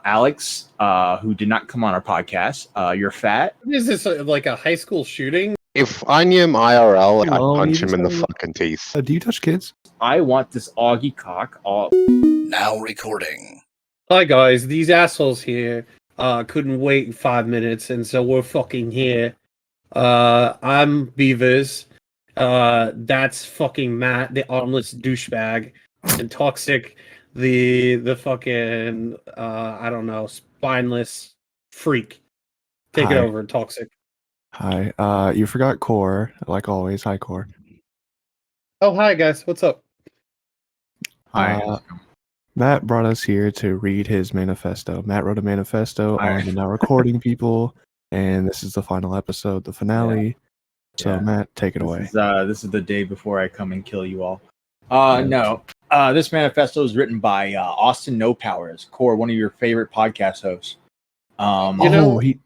Aleks, who did not come on our podcast. You're fat. Is this like a high school shooting? If I knew him IRL, I'd No, punch you him in the just fucking teeth. Do you touch kids? I want this Augie cock. Now recording. Hi guys, these assholes here couldn't wait 5 minutes, and so we're fucking here. I'm Beavers. That's fucking Matt, the armless douchebag, and Toxic, the fucking I don't know, spineless freak. Take it over, Toxic. Hi. You forgot Core, like always. Hi, Core. Oh, hi guys. What's up? Hi. Matt brought us here to read his manifesto. Matt wrote a manifesto on the Now Recording people, and this is the final episode, the finale. So, Matt, take it away. This is the day before I come and kill you all. No. This manifesto is written by AustinNoPowers, Core, one of your favorite podcast hosts.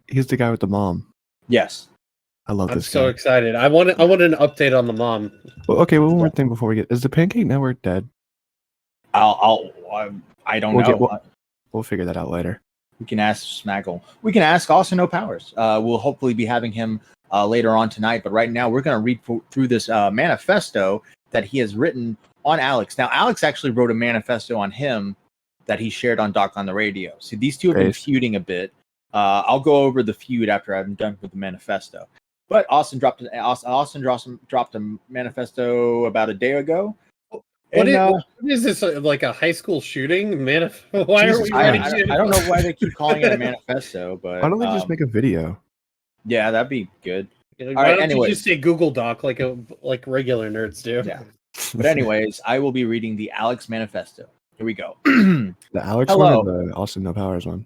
He's the guy with the mom. Yes. I love I'm this so guy. excited. I want an update on the mom. Well, okay, one more thing before we get... Is the Pancake Network dead? I don't know. We'll figure that out later. We can ask Smaggle. We can ask AustinNoPowers. We'll hopefully be having him later on tonight. But right now, we're going to read through this manifesto that he has written on Aleks. Now, Aleks actually wrote a manifesto on him that he shared on Doc on the Radio. So these two have been feuding a bit. I'll go over the feud after I'm done with the manifesto. But Austin dropped a manifesto about a day ago. What is this, like a high school shooting? Why are we writing I don't know why they keep calling it a manifesto, but why don't they just make a video? Yeah, that'd be good. Why don't you just say Google Doc like regular nerds do? Yeah. But anyways, I will be reading the Aleks manifesto. Here we go. The Aleks one or the AustinNoPowers one?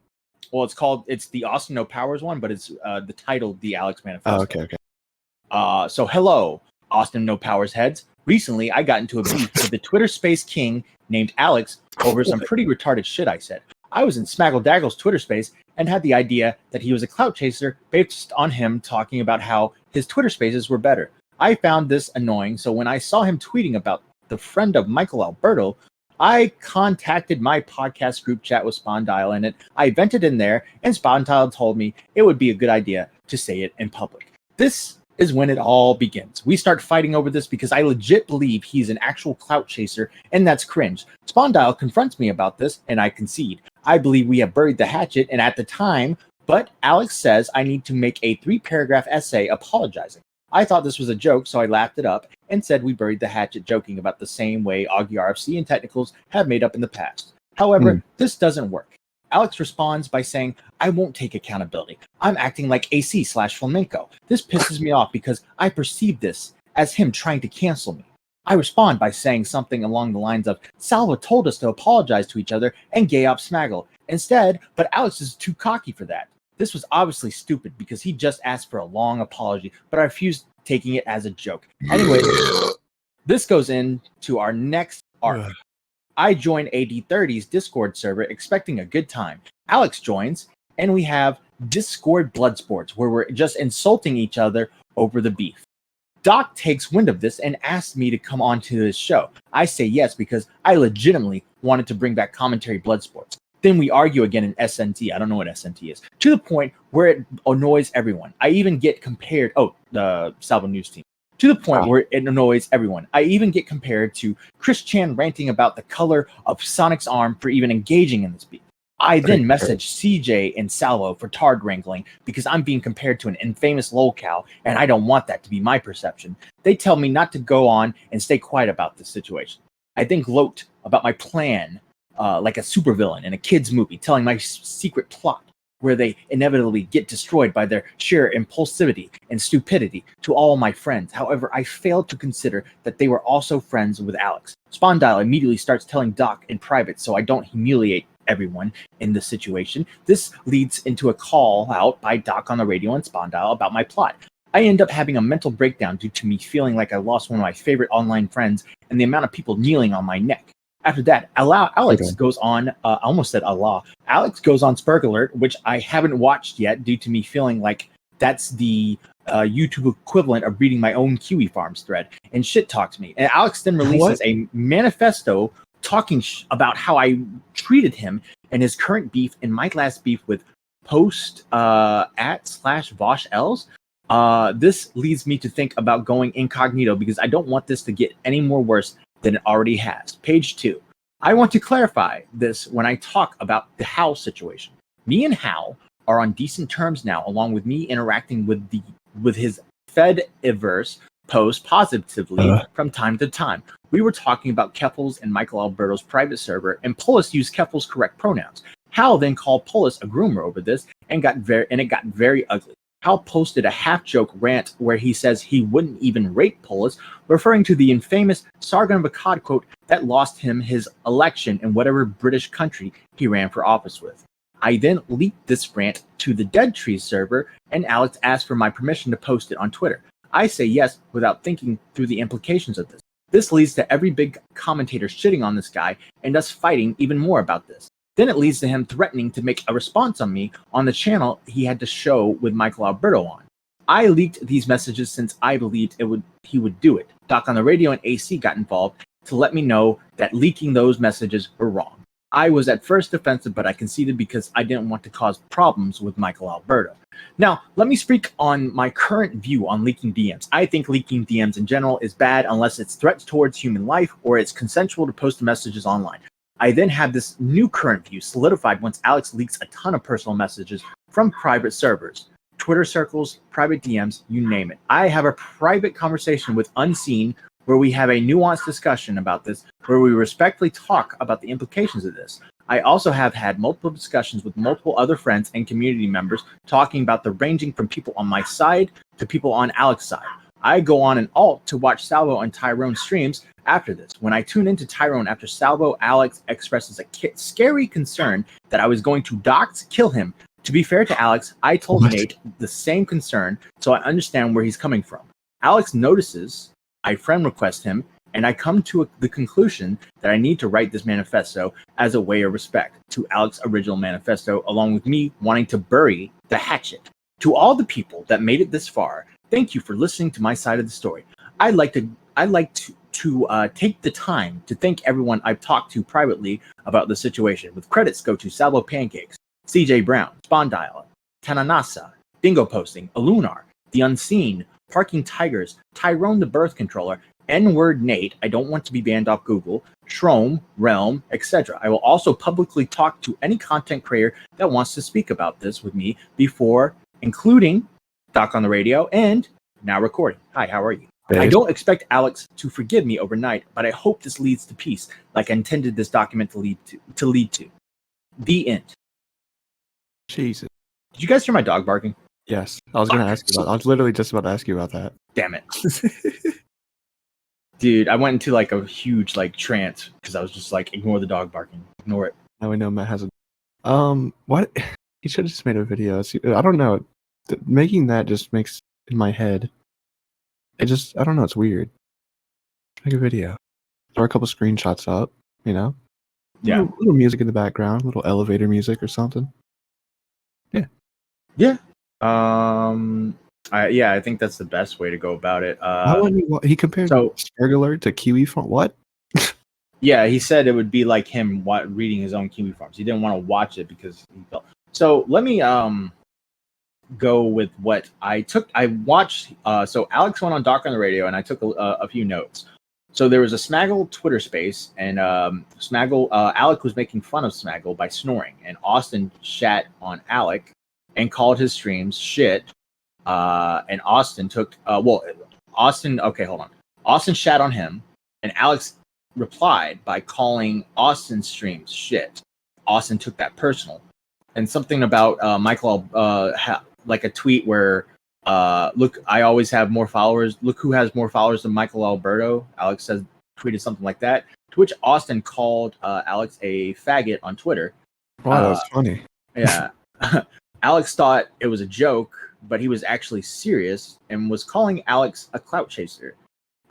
Well, it's the AustinNoPowers one, but it's the title, the Aleks manifesto. Oh, okay. So hello, AustinNoPowers heads. Recently, I got into a beef with the Twitter space king named Aleks over some pretty retarded shit I said. I was in Smaggle Daggle's Twitter space and had the idea that he was a clout chaser based on him talking about how his Twitter spaces were better. I found this annoying, so when I saw him tweeting about the friend of Michael Alberto, I contacted my podcast group chat with Spondyle in it. I vented in there, and Spondyle told me it would be a good idea to say it in public. This is when it all begins. We start fighting over this because I legit believe he's an actual clout chaser, and that's cringe. Spondyle confronts me about this, and I concede. I believe we have buried the hatchet, and at the time, but Aleks says I need to make a 3-paragraph essay apologizing. I thought this was a joke, so I laughed it up and said we buried the hatchet, joking about the same way Augie RFC and Technicals have made up in the past. However, this doesn't work. Aleks responds by saying, I won't take accountability. I'm acting like AC/flamenco. This pisses me off because I perceive this as him trying to cancel me. I respond by saying something along the lines of, Salva told us to apologize to each other and gay up Smaggle. Instead, but Aleks is too cocky for that. This was obviously stupid because he just asked for a long apology, but I refused taking it as a joke. Anyway, this goes into our next arc. I join AD30's Discord server expecting a good time. Aleks joins, and we have Discord Blood Sports, where we're just insulting each other over the beef. Doc takes wind of this and asks me to come on to his show. I say yes because I legitimately wanted to bring back commentary Blood Sports. Then we argue again in SNT. I don't know what SNT is. To the point where it annoys everyone. I even get compared... the Salvo News team. To the point where it annoys everyone. I even get compared to Chris Chan ranting about the color of Sonic's arm for even engaging in this beef. I then message CJ and Salvo for tard wrangling because I'm being compared to an infamous lolcow, and I don't want that to be my perception. They tell me not to go on and stay quiet about this situation. I then gloat about my plan like a supervillain in a kid's movie, telling my secret plot, where they inevitably get destroyed by their sheer impulsivity and stupidity to all my friends. However, I failed to consider that they were also friends with Aleks. Spondyle immediately starts telling Doc in private so I don't humiliate everyone in this situation. This leads into a call out by Doc on the radio and Spondyle about my plot. I end up having a mental breakdown due to me feeling like I lost one of my favorite online friends and the amount of people kneeling on my neck. After that, Aleks goes on, I almost said Allah. Aleks goes on Spurg Alert, which I haven't watched yet due to me feeling like that's the YouTube equivalent of reading my own Kiwi Farms thread, and shit talks me. And Aleks then releases a manifesto talking about how I treated him and his current beef and my last beef with post @/VoshEls. This leads me to think about going incognito because I don't want this to get any more worse than it already has. Page 2. I want to clarify this when I talk about the Hal situation. Me and Hal are on decent terms now, along with me interacting with his Fediverse post positively from time to time. We were talking about Keffels and Michael Alberto's private server, and Polis used Keffels' correct pronouns. Hal then called Polis a groomer over this, and it got very ugly. Hal posted a half-joke rant where he says he wouldn't even rate Polis, referring to the infamous Sargon of Akkad quote that lost him his election in whatever British country he ran for office with. I then leaked this rant to the Dead Trees server, and Aleks asked for my permission to post it on Twitter. I say yes without thinking through the implications of this. This leads to every big commentator shitting on this guy and us fighting even more about this. Then it leads to him threatening to make a response on me on the channel he had to show with Michael Alberto on. I leaked these messages since I believed he would do it. Doc on the Radio and AC got involved to let me know that leaking those messages were wrong. I was at first defensive, but I conceded because I didn't want to cause problems with Michael Alberto. Now, let me speak on my current view on leaking DMs. I think leaking DMs in general is bad unless it's threats towards human life or it's consensual to post messages online. I then have this new current view solidified once Aleks leaks a ton of personal messages from private servers, Twitter circles, private DMs, you name it. I have a private conversation with Unseen where we have a nuanced discussion about this, where we respectfully talk about the implications of this. I also have had multiple discussions with multiple other friends and community members talking about the ranging from people on my side to people on Aleks' side. I go on an alt to watch Salvo and Tyrone streams after this. When I tune into Tyrone after Salvo, Aleks expresses a scary concern that I was going to kill him. To be fair to Aleks, I told Nate the same concern, so I understand where he's coming from. Aleks notices, I friend request him, and I come to the conclusion that I need to write this manifesto as a way of respect to Aleks' original manifesto, along with me wanting to bury the hatchet. To all the people that made it this far, thank you for listening to my side of the story. I'd like to take the time to thank everyone I've talked to privately about the situation, with credits go to Salvo Pancakes, CJ Brown, Spondile, Tananasa, Dingo Posting, Alunar, The Unseen, Parking Tigers, Tyrone the Birth Controller, N-Word Nate, I don't want to be banned off Google, Shroom, Realm, etc. I will also publicly talk to any content creator that wants to speak about this with me before, including Doc on the Radio and now recording. Hi, how are you? I don't expect Aleks to forgive me overnight, but I hope this leads to peace, like I intended this document to lead to. The end. Jesus. Did you guys hear my dog barking? Yes. I was going to ask you about I was literally just about to ask you about that. Damn it. Dude, I went into like a huge trance because I was just like, ignore the dog barking. Ignore it. Now we know Matt has a what? He should have just made a video. I don't know. Making that just makes in my head. I don't know, it's weird. Make a video. Throw a couple screenshots up, you know? Yeah. Little music in the background, little elevator music or something. Yeah. Yeah. I think that's the best way to go about it. He compared Spargler to Kiwi Farm. What? Yeah, he said it would be like him reading his own Kiwi Farms. He didn't want to watch it because he felt. So let me go with what I took. I watched. So Aleks went on Doc on the Radio, and I took a few notes. So there was a Smaggle Twitter space, and Alek was making fun of Smaggle by snoring, and Austin shat on Alek and called his streams shit. And Austin took Austin. Okay, hold on. Austin shat on him, and Aleks replied by calling Austin's streams shit. Austin took that personal, and something about Michael, like a tweet where, look, I always have more followers. Look who has more followers than Michael Alberto. Aleks says tweeted something like that, to which Austin called Aleks a faggot on Twitter. Wow, that's funny. Yeah. Aleks thought it was a joke, but he was actually serious and was calling Aleks a clout chaser.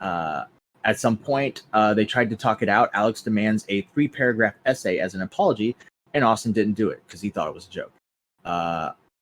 At some point, they tried to talk it out. Aleks demands a 3-paragraph essay as an apology, and Austin didn't do it because he thought it was a joke.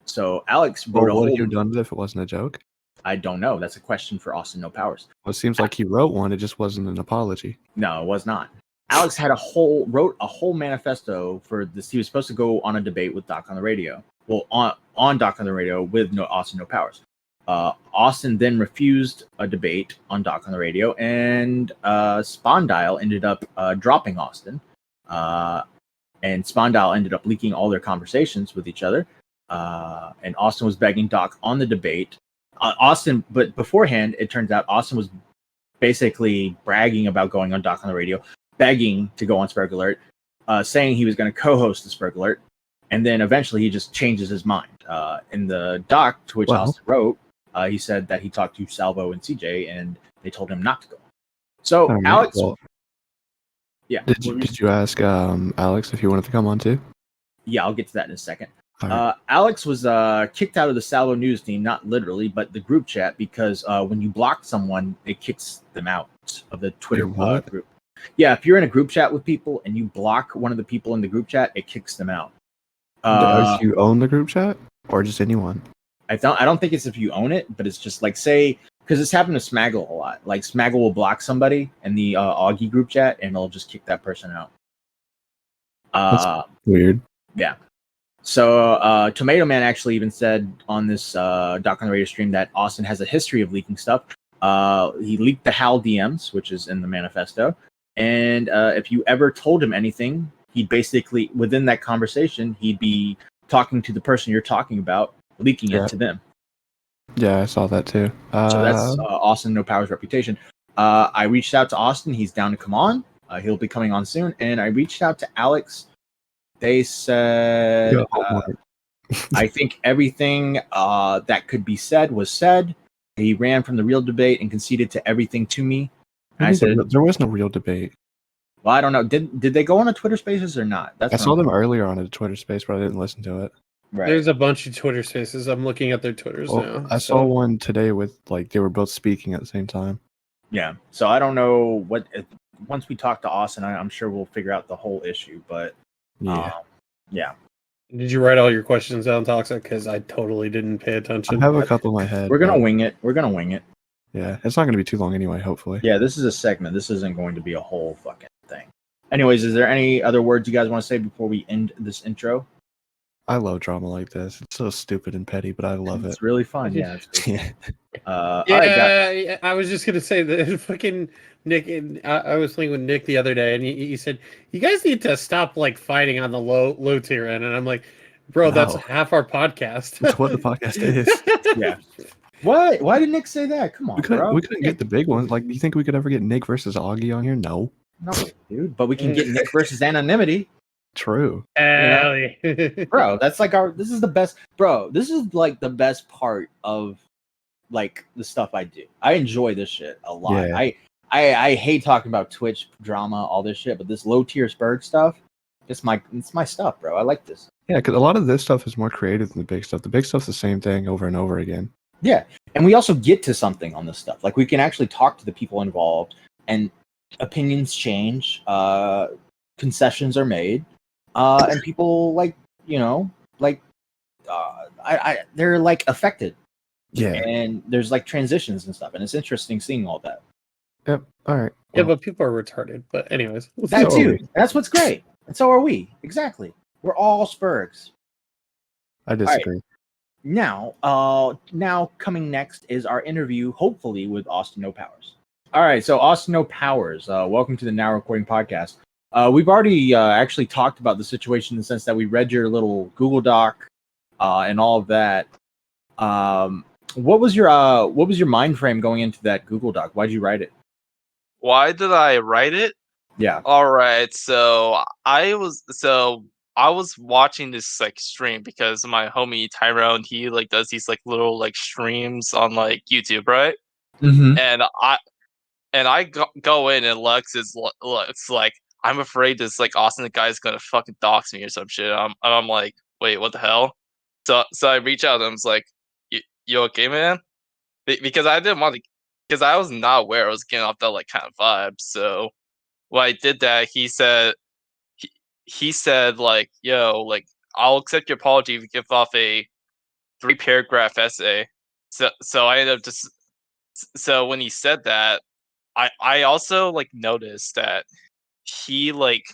So Aleks wrote what would you have done if it wasn't a joke? I don't know. That's a question for AustinNoPowers. Well, it seems like he wrote one. It just wasn't an apology. No, it was not. Aleks wrote a whole manifesto for this. He was supposed to go on a debate with Doc on the radio. Well, on Doc on the radio with Austin No Powers. Austin then refused a debate on Doc on the radio, and Spondyle ended up dropping Austin. And Spondyle ended up leaking all their conversations with each other. And Austin was begging Doc on the debate. But beforehand, it turns out Austin was basically bragging about going on Doc on the radio, begging to go on Spurg Alert, saying he was going to co-host the Spurg Alert, and then eventually he just changes his mind. In the doc to which Austin wrote, he said that he talked to Salvo and CJ, and they told him not to go. So Aleks, Did you ask Aleks if he wanted to come on too? Yeah, I'll get to that in a second. Right. Aleks was kicked out of the Salvo News team, not literally, but the group chat, because when you block someone, it kicks them out of the Twitter group. Yeah, if you're in a group chat with people and you block one of the people in the group chat, it kicks them out. Does you own the group chat or just anyone? I don't think it's if you own it, but it's just like, say, because it's happened to Smaggle a lot. Like Smaggle will block somebody in the Augie group chat, and it'll just kick that person out. That's weird. Yeah. So Tomato Man actually even said on this Doc on the Radio stream that Austin has a history of leaking stuff. He leaked the HAL DMs, which is in the manifesto. And if you ever told him anything, he'd basically, within that conversation, he'd be talking to the person you're talking about, leaking it to them. Yeah, I saw that too. So that's Austin No Powers' reputation. I reached out to Austin. He's down to come on. He'll be coming on soon. And I reached out to Aleks. They said, I think everything that could be said was said. He ran from the real debate and conceded to everything to me. And I said, there was no real debate. Well, I don't know. Did they go on a Twitter Spaces or not? I saw them earlier on a Twitter Space, but I didn't listen to it. Right. There's a bunch of Twitter Spaces. I'm looking at their Twitters now. I saw one today with they were both speaking at the same time. Yeah. So I don't know what. Once we talk to Austin, I'm sure we'll figure out the whole issue. But yeah. Did you write all your questions down, Toxic? Because I totally didn't pay attention. I have a couple in my head. We're gonna wing it. Yeah, it's not gonna be too long anyway. Hopefully. Yeah, this is a segment. This isn't going to be a whole fucking thing. Anyways, is there any other words you guys want to say before we end this intro? I love drama like this. It's so stupid and petty, but I love it. It's really fun. Yeah. I was just gonna say that fucking Nick. I was playing with Nick the other day, and he said, "You guys need to stop fighting on the low tier end." And I'm like, "Bro, that's half our podcast." That's what the podcast is. Yeah. What? Why did Nick say that? Come on, we couldn't get the big ones. Do you think we could ever get Nick versus Augie on here? No, dude. But we can get Nick versus Anonymity. True. Bro, that's this is the best. Bro, this is the best part of the stuff I do. I enjoy this shit a lot. Yeah. I hate talking about Twitch drama, all this shit, but this low tier Spurg stuff, it's my stuff, bro. I like this. Yeah, because a lot of this stuff is more creative than the big stuff. The big stuff's the same thing over and over again. Yeah, and we also get to something on this stuff. We can actually talk to the people involved, and opinions change, concessions are made, and people they're affected. Yeah, and there's transitions and stuff, and it's interesting seeing all that. Yep. All right. Yeah, but people are retarded. But anyways, that too. That's what's great, and so are we. Exactly. We're all Spurgs. I disagree. Now coming next is our interview, hopefully with Austin No Powers. All right, so Austin No Powers, welcome to the Now Recording podcast. We've already actually talked about the situation in the sense that we read your little Google Doc and all of that. What was your mind frame going into that Google Doc? Why'd you write it? Why did I write it? Yeah. All right, so I was watching this stream because my homie Tyrone, he does these little streams on YouTube, right? Mm-hmm. And I go in and Lex is like, I'm afraid this Austin the guy is gonna fucking dox me or some shit. I'm like, wait, what the hell? So I reach out and I'm like, you okay, man? Because I didn't want to, because I was not aware I was getting off that kind of vibe. So when I did that, he said yo, I'll accept your apology if you give off a 3-paragraph essay. So I ended up so when he said that, I also noticed that he like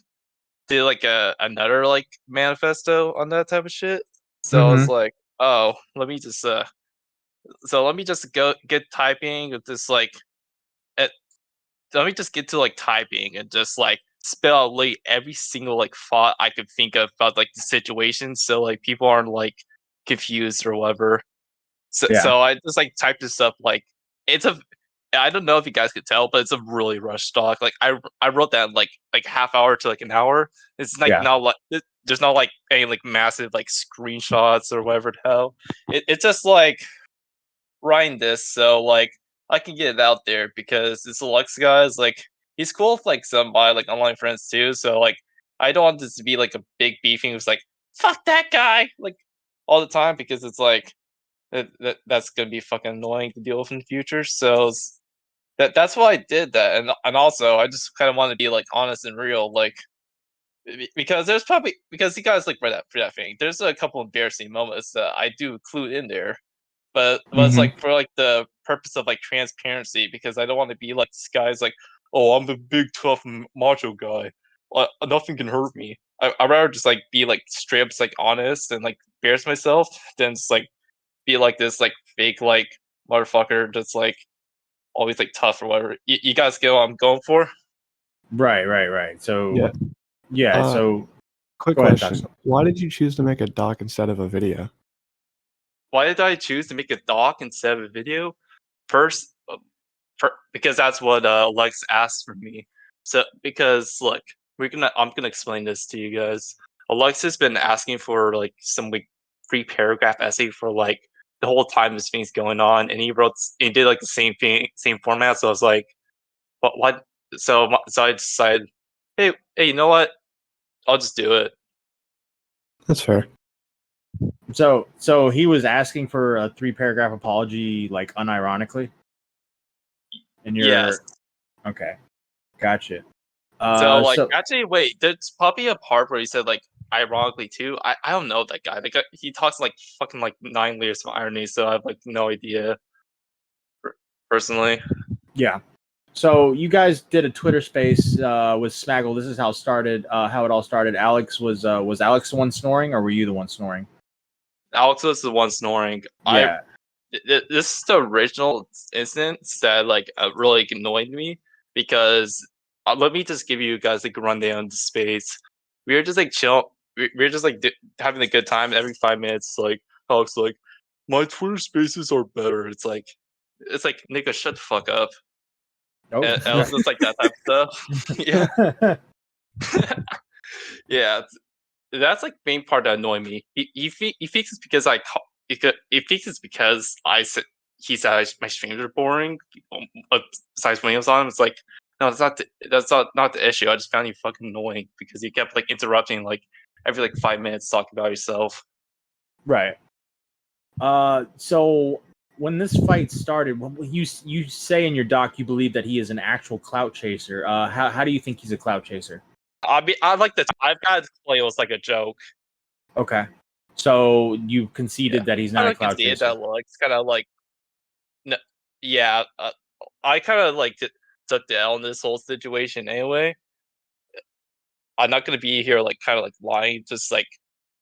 did like another like manifesto on that type of shit. So I was like, oh, let me just go get typing with this like let me just get to like typing and just like spell out like every single like thought I could think of about like the situation, so like people aren't like confused or whatever. So I just like typed this up like it's a I don't know if you guys could tell, but it's a really rushed doc. Like I wrote that in, like half hour to like an hour. It's like not like there's not like any like massive like screenshots or whatever the hell. It's just like writing this so like I can get it out there because this Aleks guy is like he's cool with like some of my like online friends too. So like I don't want this to be like a big beefing who's like fuck that guy like all the time because it's like that's gonna be fucking annoying to deal with in the future. So that's why I did that, and also I just kind of want to be like honest and real, like because there's probably because you guys like read that for that thing. There's a couple embarrassing moments that I do include in there, but it's like for like the purpose of like transparency because I don't want to be like this guy's like, oh, I'm a big tough macho guy, nothing can hurt me. I'd rather just like be like straight up like honest and like embarrass myself than just like be like this like fake like motherfucker that's like always like tough or whatever. You guys get what I'm going for? Right. So Yeah. so Quick go ahead, question: Dux. why did you choose to make a doc instead of a video? Why did I choose to make a doc instead of a video? First, because that's what Lex asked for me. So because look, I'm gonna explain this to you guys. Alex has been asking for like some like 3-paragraph essay for like the whole time this thing's going on, and he did like the same thing, same format. So I was like, what? So I decided, hey, you know what? I'll just do it. That's fair. So he was asking for a 3-paragraph apology, like unironically. And Yes. Okay, gotcha. So like actually, wait, there's probably a part where he said like ironically too. I don't know that guy. Like he talks like fucking like 9 layers of irony, so I have like no idea. Personally, yeah. So you guys did a Twitter space with Smaggle. This is how it started. How it all started. Alex was Alex the one snoring, or were you the one snoring? Alex was the one snoring. Yeah. This is the original instance that like really annoyed me because let me just give you guys like a rundown of the space. We were just like chill. We were just like having a good time. Every 5 minutes, like Alex like my Twitter spaces are better. It's like nigga, shut the fuck up. Oh, And it was just like that type of stuff. Yeah, yeah. That's like main part that annoyed me. He thinks it's because he thinks it's because I said he said my streams are boring. Besides when he was on, it's like no, that's not the issue. I just found you fucking annoying because you kept like interrupting like every like 5 minutes talking about yourself. Right. So when this fight started, you say in your doc you believe that he is an actual clout chaser. How do you think he's a clout chaser? I like that. I've got to explain it was like a joke. Okay. So you conceded that he's not a clout chaser. That looks kind of like, no, yeah. I kind of like took the L in this whole situation anyway. I'm not gonna be here like kind of like lying, just like,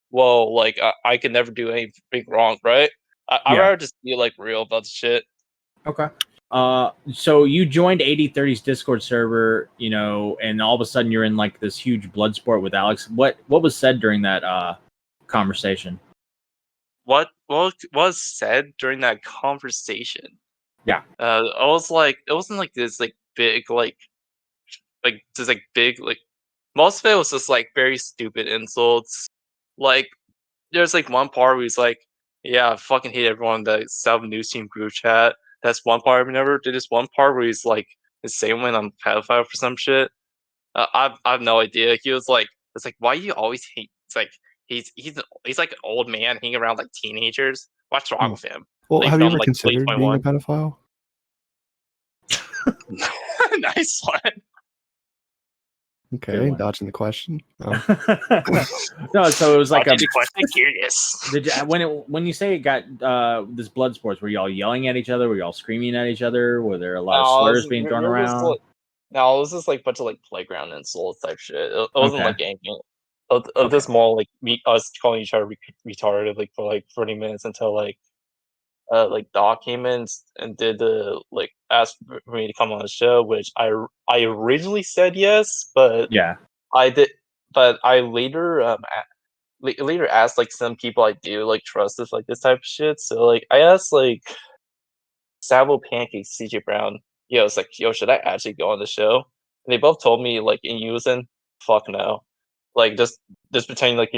whoa, like I can never do anything wrong, right? I'd rather just be like real about the shit. Okay. So you joined 8030's Discord server, you know, and all of a sudden you're in like this huge blood sport with Aleks. What was said during that conversation? What was said during that conversation? Yeah. I was like, it wasn't like this like big like just like big like most of it was just like very stupid insults. Like there's like one part where he's like, yeah, I fucking hate everyone in the South News Team group chat. That's one part I remember. There's this one part where he's like the same when I'm pedophile for some shit. I have no idea. He was like, it's like, why do you always hate? It's like he's like an old man hanging around like teenagers. What's wrong with him? Well, Like, have you from, ever like, considered being a pedophile? Nice one. Okay, dodging the question. Oh. No, so it was like Dodging the question. Curious. Did you, when you say it got this blood sports, were y'all yelling at each other? Were y'all screaming at each other? Were there a lot of slurs being thrown around? No, it was just like a bunch of like playground insults type shit. It wasn't Okay. like anything. Of Okay. this more like us calling each other retarded like for like 30 minutes until like Doc came in and did the like asked for me to come on the show, which I originally said yes, but Yeah. I did, but I later later asked like some people I do like trust this like this type of shit. So like I asked like Savo Pancakes, CJ Brown, yo, it's like, yo, should I actually go on the show? And they both told me like in unison, fuck no. Like just pretend like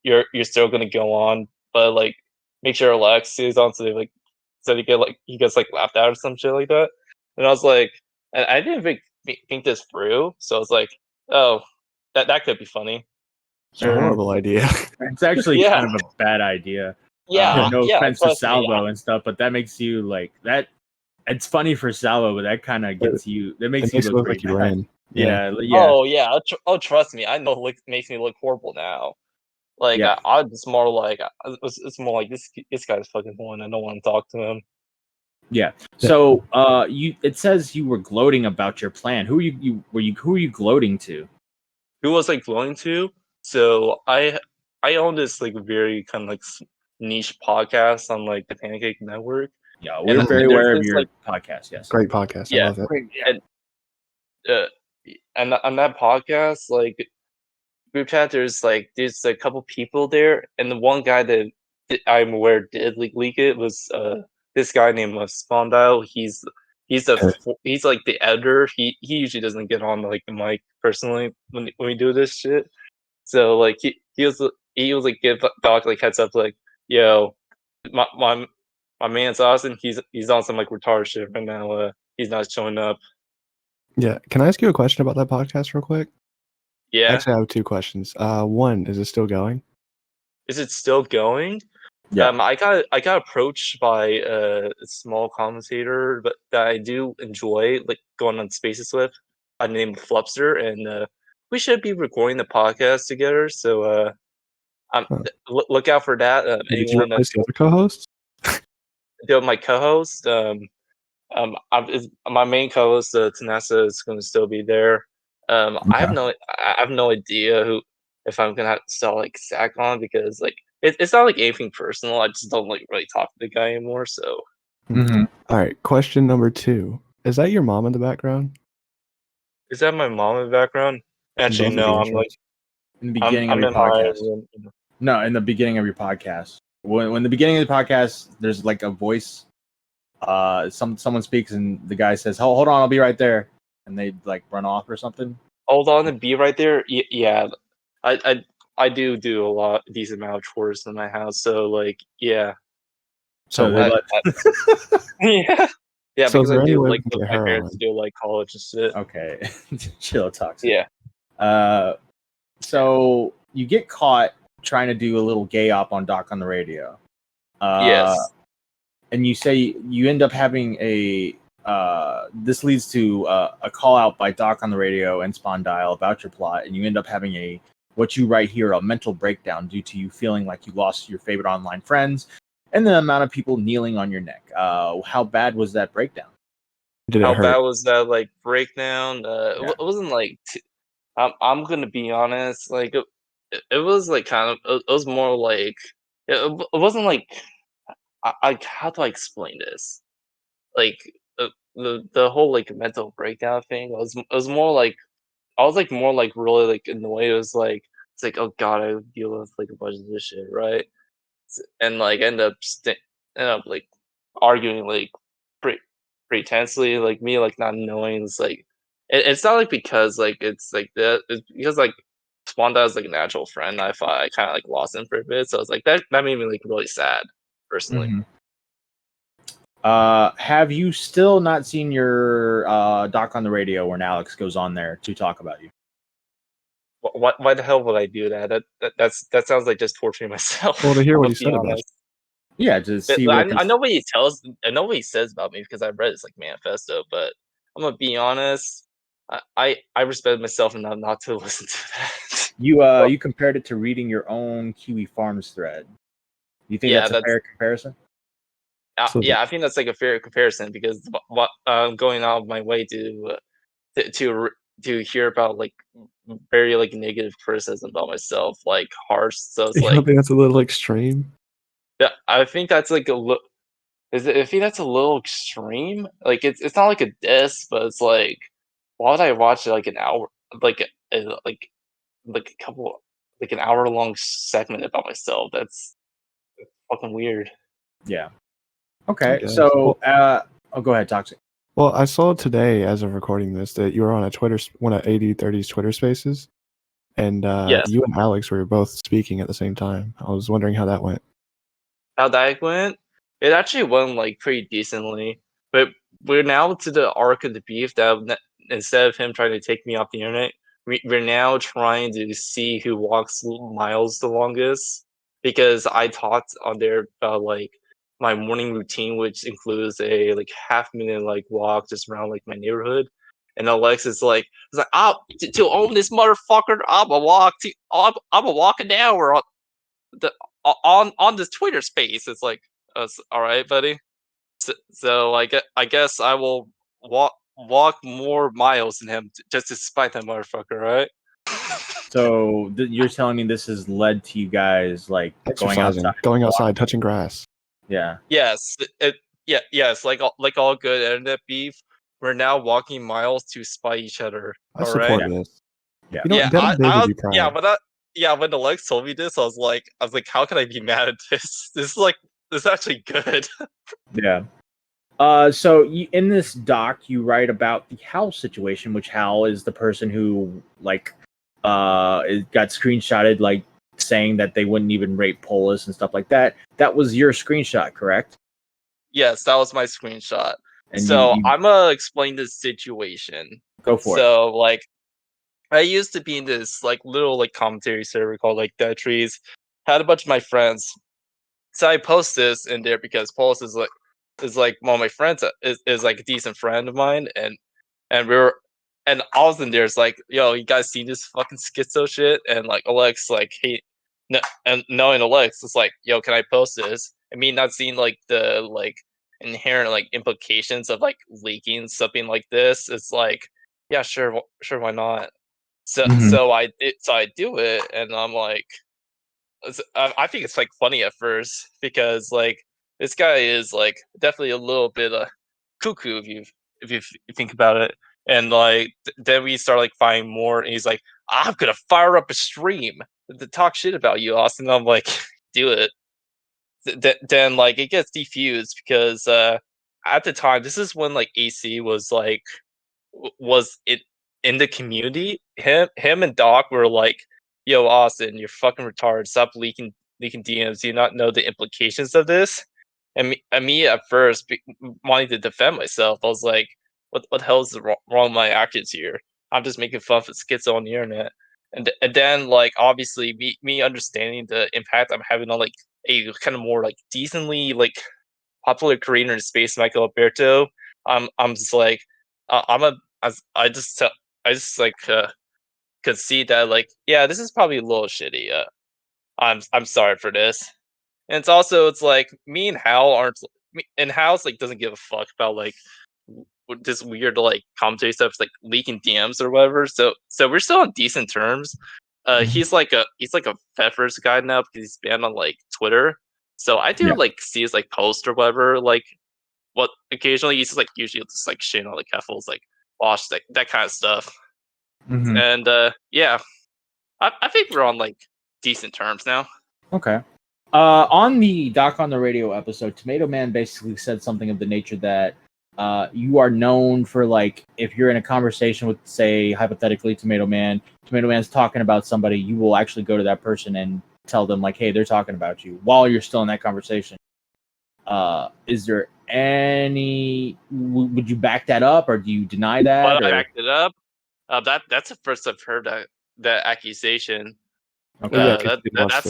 you're still gonna go on, but like make sure Aleks is on so they like so he gets like laughed out or some shit like that. And I was like, and I didn't think this through, so I was like, oh, that could be funny. It's a horrible idea. It's actually Yeah. kind of a bad idea. Yeah, No yeah, offense to trust me. Salvo and stuff, but that makes you like that. It's funny for Salvo, but that kind of gets you. That makes It makes you it look look like pretty you bad. ran. Yeah. Oh yeah, trust me, I know it makes me look horrible now. Like Yeah. I'm just more like it's more like this guy's fucking annoying. I don't want to talk to him. Yeah. So, it says you were gloating about your plan. Who are you gloating to? Who was I glowing to? So I own this like very kind of like niche podcast on like the Pancake Network. Yeah, we're And very there's aware of this, your like podcast. Yes. Great podcast. I yeah, love it. Great. Yeah. uh, and on that podcast like group chat, there's a couple people there, and the one guy that I'm aware did leak it was this guy named Spondyle. He's like the editor. He usually doesn't get on like the mic personally when we do this shit. So like he was like give Doc like heads up like, yo, my man's Austin. He's on some like retarded shit right now. He's not showing up. Yeah. Can I ask you a question about that podcast real quick? Yeah, Actually, I have two questions. One, is it still going? is it still going? Yeah. I got approached by a small commentator, but that I do enjoy like going on spaces with. Named Flupster, and we should be recording the podcast together. So Huh. look out for that. Did you Anyone replace that's the other co-host? my co-host, my main co-host, Tanasa, is going to still be there. I have no idea who if I'm gonna have to sell like Sack on because like it's not like anything personal. I just don't like really talk to the guy anymore. So Mhm. All right. Question number 2. Is that your mom in the background? is that my mom in the background? Actually, Both of no. the I'm like intros. In the I'm beginning of I'm your in my podcast. room. No, in the beginning of your podcast. When the beginning of the podcast, there's like a voice. Someone speaks and the guy says, "Hold on, I'll be right there," and they like run off or something. Hold on and be right there. Yeah, I do a decent amount of chores in my house. So like yeah. So they I- let. Yeah. Yeah, So is because I there any do way like we can with get my her parents on? do like college and shit. Okay, chill toxic. Yeah. So you get caught trying to do a little gay op on Doc on the radio. Yes. And you say you end up having a. This leads to a call out by Doc on the radio and Spondyle about your plot, and you end up having what you write here, a mental breakdown due to you feeling like you lost your favorite online friends and the amount of people kneeling on your neck. How bad was that breakdown? Did it How hurt? bad was that like breakdown? Yeah. It wasn't like I'm gonna be honest. Like it was like kind of it was more like it wasn't like I how do I explain this? Like the whole like mental breakdown thing was more like I was like more like really like annoyed. It was like it's like oh god I deal with like a bunch of this shit right and like end up like arguing like pretty tensely like me like not knowing it's like it's not like because like it's like that it's because like Sponda is like a natural friend. I thought I kind of like lost him for a bit, so I was like that made me like really sad personally. Mhm. Have you still not seen your Doc on the radio when Aleks goes on there to talk about you? Why the hell would I do that? That sounds like just torturing myself. Well, to hear I'm what gonna he be said about you. honest. Yeah, to see But what I know what he tells. I know what he says about me because I read his like manifesto. But I'm gonna be honest. I respect myself enough not to listen to that. you compared it to reading your own Kiwi Farms thread. You think Yeah, that's a that's fair comparison? So yeah. I think that's like a fair comparison because what going out of my way to to hear about like very like negative criticism about myself, like harsh. So it's You don't like, think that's a little extreme? yeah, I think that's like I think that's a little extreme. Like it's not like a diss, but it's like, why would I watch like an hour, like like a couple, like an hour long segment about myself? That's fucking weird. Yeah. I Okay. guess. So, oh, go ahead, Toxic. Well, I saw today, as of recording this, that you were on one of 8030's Twitter Spaces, and Yes. you and Alex were both speaking at the same time. I was wondering how that went. How that went? It actually went like pretty decently, but we're now to the arc of the beef that instead of him trying to take me off the internet, we're now trying to see who walks miles the longest. Because I talked on there about like my morning routine, which includes a like half-minute like walk just around like my neighborhood. And Aleks is like, to own this motherfucker, I'm a walk an hour the on this Twitter space. It's like, all right, buddy. So I guess I will walk more miles than him just to spite that motherfucker, right? So you're telling me this has led to you guys like Exercising, going outside, touching grass. Yeah. Yes, yes, like all good internet beef. We're now walking miles to spite each other. I All support right. this. Yeah. You know, Yeah, Devin David be proud. when Alex told me this, I was like, how can I be mad at this? This is actually good. Yeah. So in this doc, you write about the Hal situation, which Hal is the person who like it got screenshotted, like saying that they wouldn't even rate Polis and stuff like that. That was your screenshot, correct? Yes, that was my screenshot. And So you I'm gonna explain this situation. go for it. So like, I used to be in this like little like commentary server called like Dead Trees. Had a bunch of my friends. So I post this in there because Polis is like one of my friends is like a decent friend of mine, and we were and I was in there. It's like, yo, you guys see this fucking schizo shit? And like Aleks, like, hey, no, and knowing Aleks, it's like, yo, can I post this? And me not seeing like the like inherent like implications of like leaking something like this. It's like, yeah, sure, sure, why not? So Mhm. so I do it, and I'm like, I think it's like funny at first because like this guy is like definitely a little bit cuckoo if you think about it. And like then we start like finding more, and he's like, I'm gonna fire up a stream to talk shit about you, Austin. I'm like, do it. Then like it gets defused because at the time, this is when like AC was like was it in the community. Him and Doc were like, yo, Austin, you're fucking retarded. Stop leaking DMs. Do you not know the implications of this? And me at first wanting to defend myself, I was like, what the hell is wrong with my actions here? I'm just making fun of schizo on the internet. And then like obviously me understanding the impact I'm having on like a kind of more like decently like popular creator in space, Michael Alberto. I'm just like, I'm a I just like could see that like, yeah, this is probably a little shitty. I'm sorry for this. And it's like me and Hal aren't and Hal's like doesn't give a fuck about like this weird like commentary stuff like leaking DMs or whatever. So we're still on decent terms. He's like a Pfeffer's guy now because he's banned on like Twitter. So I do Yeah. like see his like post or whatever. Like what occasionally he's just like usually just like shitting on like Keffels, like wash that kind of stuff. Mhm. And yeah, I think we're on like decent terms now. Okay. On the Doc on the Radio episode, Tomato Man basically said something of the nature that you are known for, like, if you're in a conversation with, say, hypothetically, Tomato Man's talking about somebody, you will actually go to that person and tell them, like, hey, they're talking about you while you're still in that conversation. Is there any... would you back that up, or do you deny that? But I Or... backed it up. That's the first I've heard that accusation. Okay. Yeah, 'cause you did watch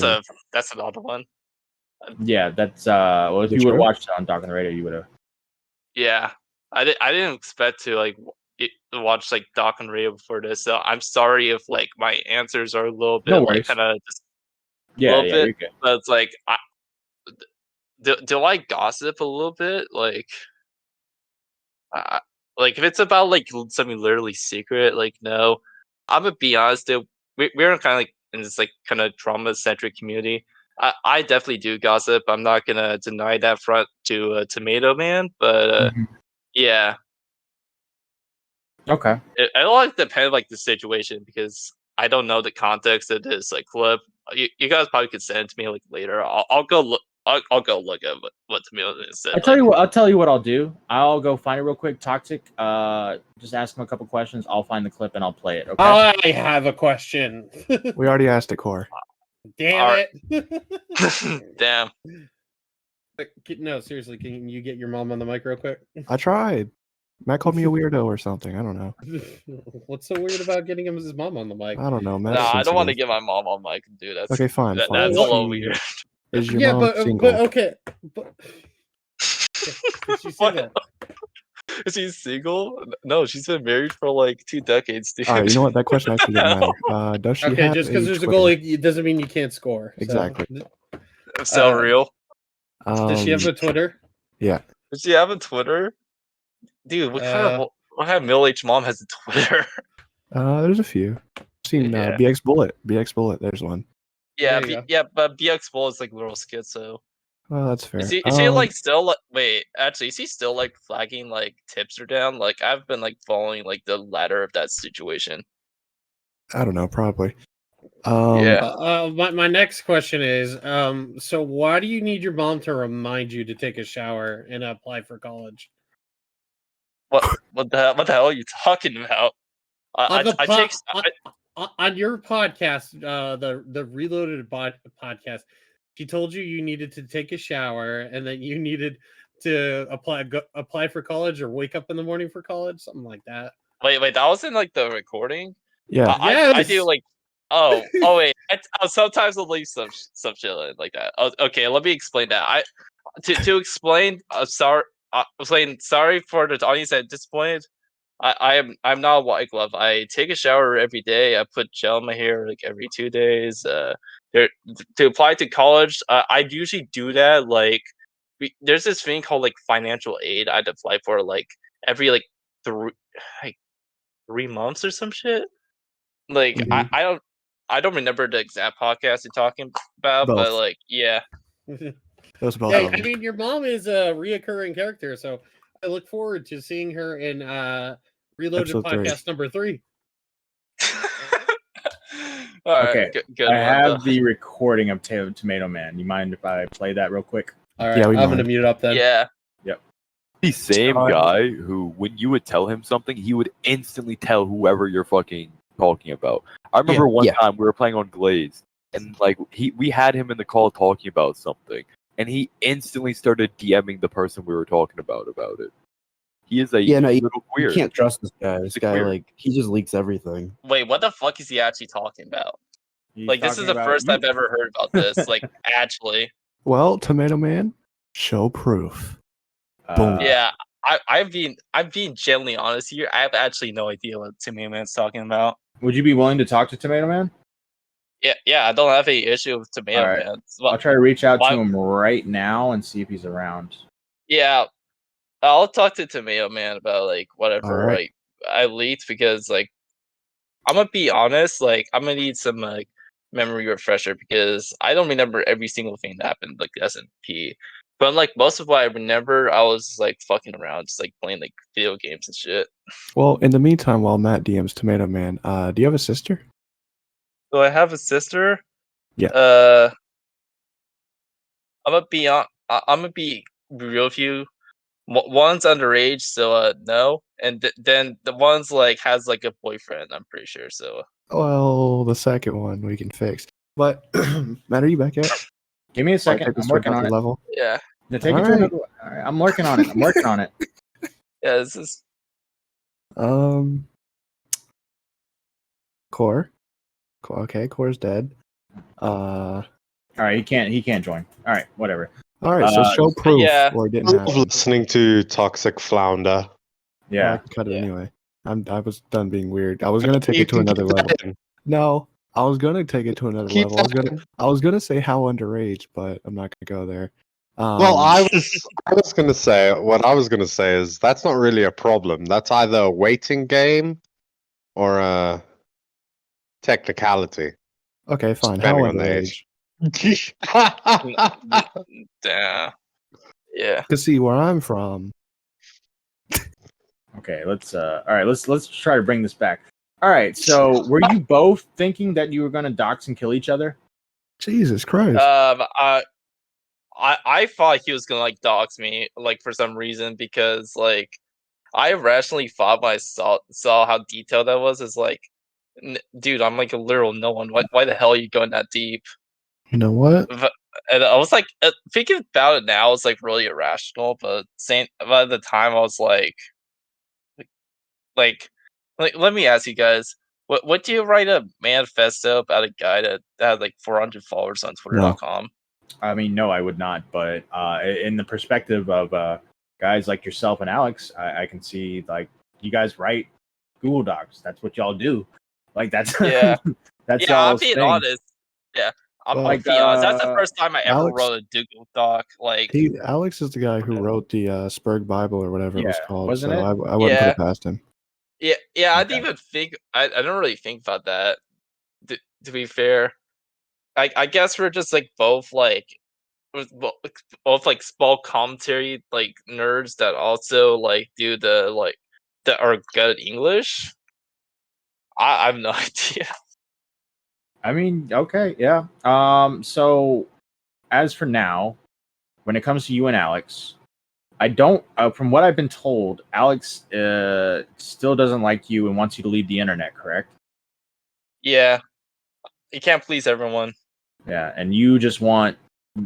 That's another one. Yeah, that's... well, if The you would have show? watched it on Doc on the Radio, you would have... Yeah, I didn't expect to like watch like Doc and Radio before this, so I'm sorry if like my answers are a little bit No like worries. kind of just a Yeah, little yeah, bit, you're good. but it's like do I gossip a little bit? Like, I, Like if it's about like something literally secret, like no. I'm gonna be honest, dude. We're kind of like in this like kind of trauma centric community. I definitely do gossip. I'm not gonna deny that front to Tomato Man, but Mhm. yeah, Okay. it'll like depend like the situation because I don't know the context of this like clip. You guys probably could send it to me like later. I'll go look. I'll go look at what Tomato Man said. I'll tell you what I'll do. I'll go find it real quick. Toxic. Just ask him a couple questions. I'll find the clip and I'll play it. Okay. I have a question. We already asked it, Core. Damn it! Damn. No, seriously, can you get your mom on the mic real quick? I tried. Matt called me a weirdo or something. I don't know. What's so weird about getting his mom on the mic? I don't know, Matt. Nah, I don't want to get my mom on mic, dude. That's Okay, fine. That's fine. a little weird. Is your mom single? But okay. Is she single? Is she single? No, she's been married for like 2 decades, dude. All right, you know what? That question actually doesn't matter. Does she Okay, have just because there's a Twitter? goal, it doesn't mean you can't score. So. Exactly. So real. Does she have a Twitter? Yeah. Does she have a Twitter? Dude, what kind of middle-aged mom has a Twitter? There's a few. I've seen Yeah. BX Bullet. BX Bullet. There's one. Yeah, but BX Bull is like little schizo. Well, that's fair. Is he like still like wait? Actually, is he still like flagging like tips are down? Like I've been like following like the ladder of that situation. I don't know. Probably. Yeah. My next question is, so why do you need your mom to remind you to take a shower and apply for college? What the hell are you talking about? On your podcast, the Reloaded podcast, she told you needed to take a shower and that you needed to apply for college or wake up in the morning for college, something like that. Wait, that was in like the recording. Yeah. I do like. Oh wait. Sometimes I'll leave some shit like that. Okay, let me explain that. To explain. Sorry. Sorry for the audience that disappointed. I'm not a white glove. I take a shower every day. I put gel in my hair like every 2 days. To apply to college, I'd usually do that. Like, there's this thing called like financial aid. I'd apply for like every like 3 months or some shit. Like Mhm. I don't remember the exact podcast you're talking about, but Both. like yeah. Those both. Yeah, of I them. mean your mom is a reoccurring character, so I look forward to seeing her in Reloaded Episode 3. podcast number 3. All right, Okay. good I one, have though. the recording of Tomato Man. You mind if I play that real quick? All right, Yeah, we I'm gonna mind. mute up then. Yeah. The same guy who, when you would tell him something, he would instantly tell whoever you're fucking talking about. I remember one time we were playing on Glaze, and like we had him in the call talking about something, and he instantly started DMing the person we were talking about it. He is a little weird. You can't trust this guy. This guy, weird. like, he just leaks everything. Wait, what the fuck is he actually talking about? He's Like, this is talking the about first you. I've ever heard about this. Like, actually, Well, Tomato Man, show proof. Boom. yeah. I'm being genuinely honest here. I have actually no idea what Tomato Man's talking about. Would you be willing to talk to Tomato Man? Yeah. I don't have any issue with Tomato All right. Man. I'll try to reach out why- to him right now and see if he's around. Yeah, I'll talk to Tomato Man about like whatever Alright. like I leaked because like I'm gonna be honest, like I'm gonna need some like memory refresher because I don't remember every single thing that happened like the S&P. But like most of what I remember, I was like fucking around, just like playing like video games and shit. Well, in the meantime, while Matt DMs Tomato Man, do you have a sister? So I have a sister. Yeah. I'm gonna be real with you. One's underage, so no, and then the one's like has like a boyfriend. I'm pretty sure. So Well, the second one we can fix. But Matt, are you back yet? Give me a second. Take this I'm to working another on it. level. yeah, No, take it to Alright. another. All right, I'm working on it. I'm working on it. yeah. This is Core. Okay, Core's dead. All right, he can't join. All right, whatever. All right, so show proof yeah. or it didn't I love happen. listening to Toxic Flounder. I Yeah. can cut it Yeah. anyway. I was done being weird. I was gonna take it to another level. No, I was gonna take it to another Keep level. that in. I was gonna say how underage, but I'm not gonna go there. Well, I was gonna say what I was gonna say is that's not really a problem. That's either a waiting game or a technicality, Okay, fine. depending How on the age. underage? Yeah. Yeah. Cause see where I'm from. Okay, let's all right, let's try to bring this back. All right, so were you both thinking that you were gonna dox and kill each other? Jesus Christ. I thought he was gonna like dox me like for some reason because like I rationally thought when I saw how detailed that was is like, dude, I'm like a literal no one. Why the hell are you going that deep? You know what? And I was like, thinking about it now, it's like really irrational. But at the time, I was like, let me ask you guys, what do you write a manifesto about a guy that had like 400 followers on Twitter.com? I mean, no, I would not. But in the perspective of guys like yourself and Alex, I can see like you guys write Google Docs. That's what y'all do. Like that's Yeah. that's Yeah, I'm y'all's being thing. honest. Yeah, I'm Well, like, being honest. That's the first time I ever Alex- wrote a Google Doc. Like, Alex is the guy who wrote the Spurg Bible or whatever it was Yeah, called. wasn't So it? I wouldn't put Yeah. it past him. yeah, I Okay. didn't even think. I don't really think about that. To be fair, I guess we're just like both like both like small commentary like nerds that also like do the like that are good at English. I have no idea. I mean, okay, yeah. So as for now, when it comes to you and Alex, I don't. From what I've been told, Alex still doesn't like you and wants you to leave the internet. Correct? Yeah, you can't please everyone. Yeah, and you just want,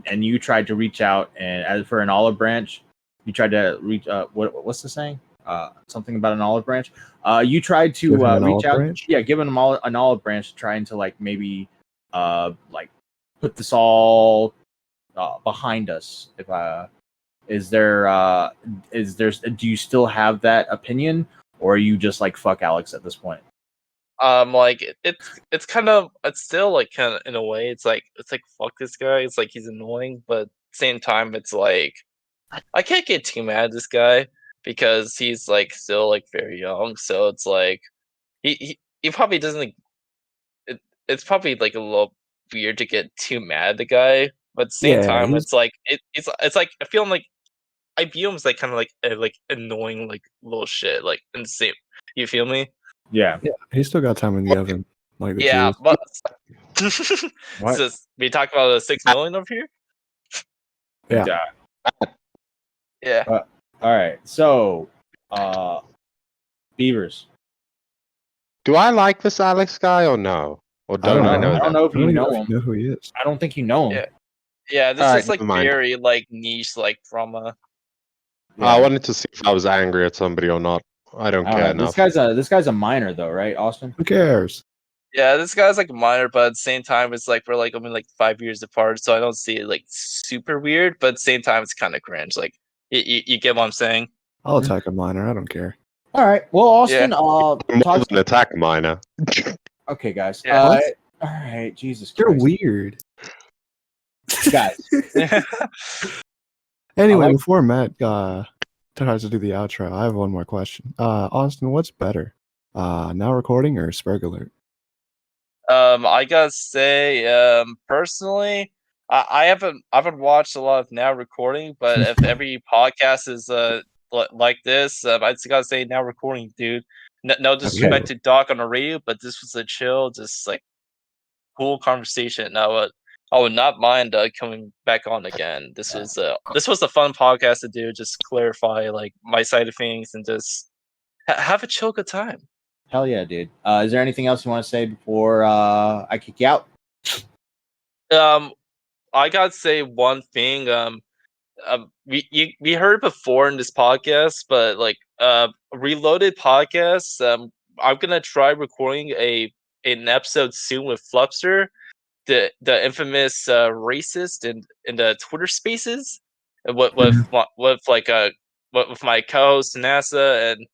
and you tried to reach out, and as for an olive branch, you tried to reach. What's the saying? Something about an olive branch. You tried to Give him an reach olive out. branch? Yeah, giving them all an olive branch, trying to like maybe, like put this all behind us. If is there do you still have that opinion, or are you just like fuck Alex at this point? Like it's kind of it's still like kind of in a way it's like fuck this guy. It's like he's annoying, but at the same time it's like I can't get too mad at this guy because he's like still like very young. So it's like he probably doesn't. It's probably like a little weird to get too mad at the guy, but at the same Yeah, time he's it's like it's like I feel like I view him as like kind of like annoying like little shit like in the same. You feel me? Yeah. he's still got time in the oven, like the Yeah, Jews. but What? so we talk about the 6 million over here. Yeah. Yeah. All right. So, Beavers. Do I like this Alex guy or no? Or don't I know I don't that? know if I don't you even know know if him. you know who he is. I don't think you know him. Yeah. Yeah, this Alright, is like never mind. very like niche like drama. I wanted to see if I was angry at somebody or not. I don't care enough. This guy's a minor though, right, Austin? Who cares? Yeah, this guy's like a minor, but at the same time, it's like we're like only like 5 years apart, so I don't see it like super weird. But at the same time, it's kind of cringe. Like, you get what I'm saying? I'll attack a minor. I don't care. All right. Well, Austin, More talk. than attack minor. Okay, guys. Yeah. All right. Jesus You're Christ, weird. guys. Anyway, I like- before Matt tries to do the outro, I have one more question. Austin, what's better? Now recording or Spurg Alert? I gotta say, personally, I haven't watched a lot of Now Recording, but if every podcast is like this, I just gotta say Now Recording, dude. No disrespect to Doc on the radio, but this was a chill, just like cool conversation. I would not mind coming back on again. This was a fun podcast to do. Just clarify like my side of things and just have a chill good time. Hell yeah, dude. Is there anything else you want to say before I kick you out? I gotta say one thing. We heard it before in this podcast, but like Reloaded podcast. I'm gonna try recording an episode soon with Flupster, the infamous racist in the Twitter Spaces, and with my co-host NASA and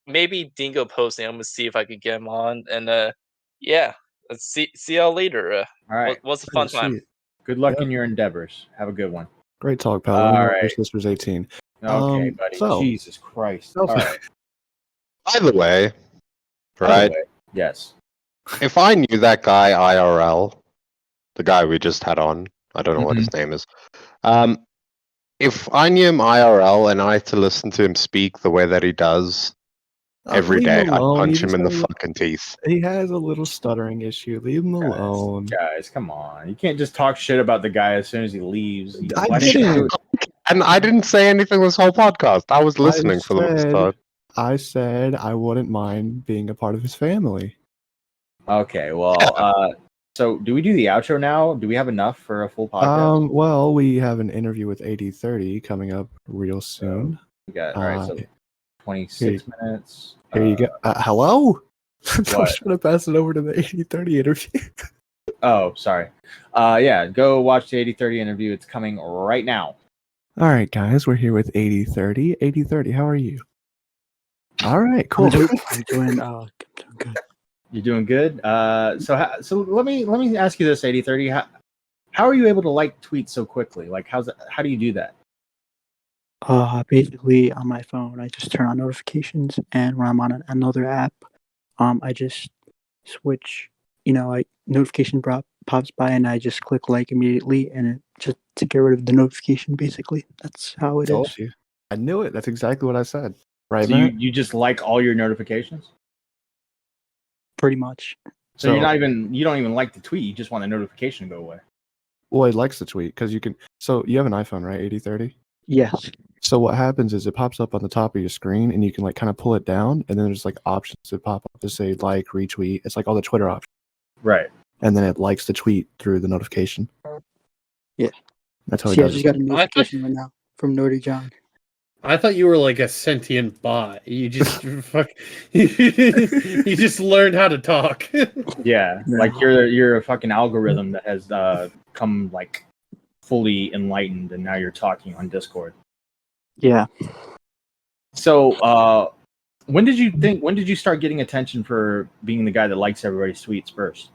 maybe Dingo posting. I'm gonna see if I could get him on, and yeah, let's see y'all later. All right. What's a fun time? Good luck Yep. in your endeavors. Have a good one. Great talk, pal. All Let me know if right. your sister's 18. Okay, buddy. so- Jesus Christ. so- All right. By the way, By the right? way, yes. If I knew that guy IRL, the guy we just had on, I don't know what Mm-hmm. his name is. If I knew him IRL and I had to listen to him speak the way that he does every leave day, him I'd alone. punch He him in the just has fucking teeth. He has a little stuttering issue. Leave him alone. Guys, come on. You can't just talk shit about the guy as soon as he leaves. I Why should didn't. you do it? And I didn't say anything this whole podcast. I was listening for the most part. I said I wouldn't mind being a part of his family. Okay, well, so do we do the outro now? Do we have enough for a full podcast? Well, we have an interview with 8030 coming up real soon. We got, all right, so 26 minutes. Here you go. Hello? I What? was trying to pass it over to the 8030 interview. Oh, sorry. Yeah, go watch the 8030 interview. It's coming right now. All right, guys, we're here with 8030. 8030, how are you? All right, cool. I'm doing good. You're doing good. So let me ask you this, 8030. How are you able to like tweets so quickly? Like, how do you do that? Basically on my phone, I just turn on notifications, and when I'm on another app, I just switch. Notification pops by, and I just click like immediately, and it just to get rid of the notification. Basically, that's how it Told is. you. I knew it. That's exactly what I said. Right, So Matt? you just like all your notifications? Pretty much. So you don't even like the tweet. You just want the notification to go away. Well, he likes the tweet because you can. So you have an iPhone, right? 8030. Yes. So what happens is it pops up on the top of your screen, and you can like kind of pull it down, and then there's like options that pop up to say like, retweet. It's like all the Twitter options, Right? and then it likes the tweet through the notification. Yeah. That's how he See, I does just it. got a notification right now from Naughty John. I thought you were like a sentient bot. You just you just learned how to talk. Yeah, like you're a fucking algorithm that has come like fully enlightened, and now you're talking on Discord. Yeah. So when did you start getting attention for being the guy that likes everybody's tweets first?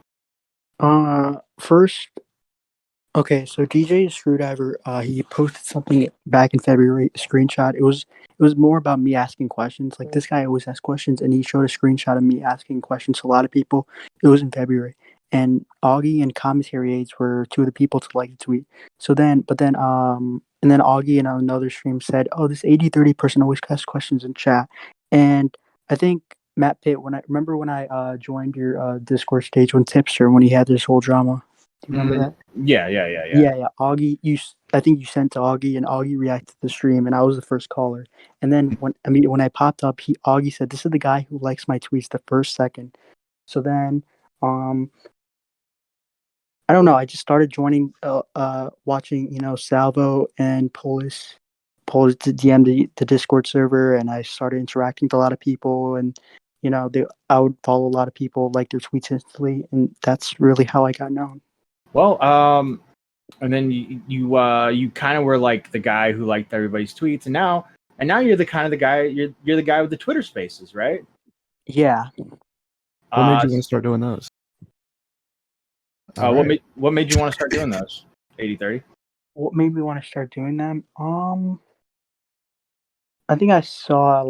First, okay, so DJ Screwdriver, he posted something back in February, a screenshot. It was more about me asking questions. Like, this guy always asks questions, and he showed a screenshot of me asking questions to a lot of people. It was in February, and Augie and Commentary Aids were two of the people to like the tweet. And then Augie in another stream said, "Oh, this 8030 person always asks questions in chat." And I think Matt Pitt, when I joined your Discord stage when Tipster, when he had this whole drama. Do you remember that? Yeah. Yeah. Augie, I think you sent to Augie, and Augie reacted to the stream, and I was the first caller. And then when I popped up, Augie said, "This is the guy who likes my tweets the first second." So then, I don't know. I just started joining, watching, Salvo and Polis to DM the Discord server, and I started interacting with a lot of people, and I would follow a lot of people, like their tweets instantly, and that's really how I got known. Well, and then you kind of were like the guy who liked everybody's tweets, and now you're the guy you're the guy with the Twitter Spaces, right? Yeah. What made you want to start doing those? What made you want to start doing those? 8030. What made me want to start doing them? I think I saw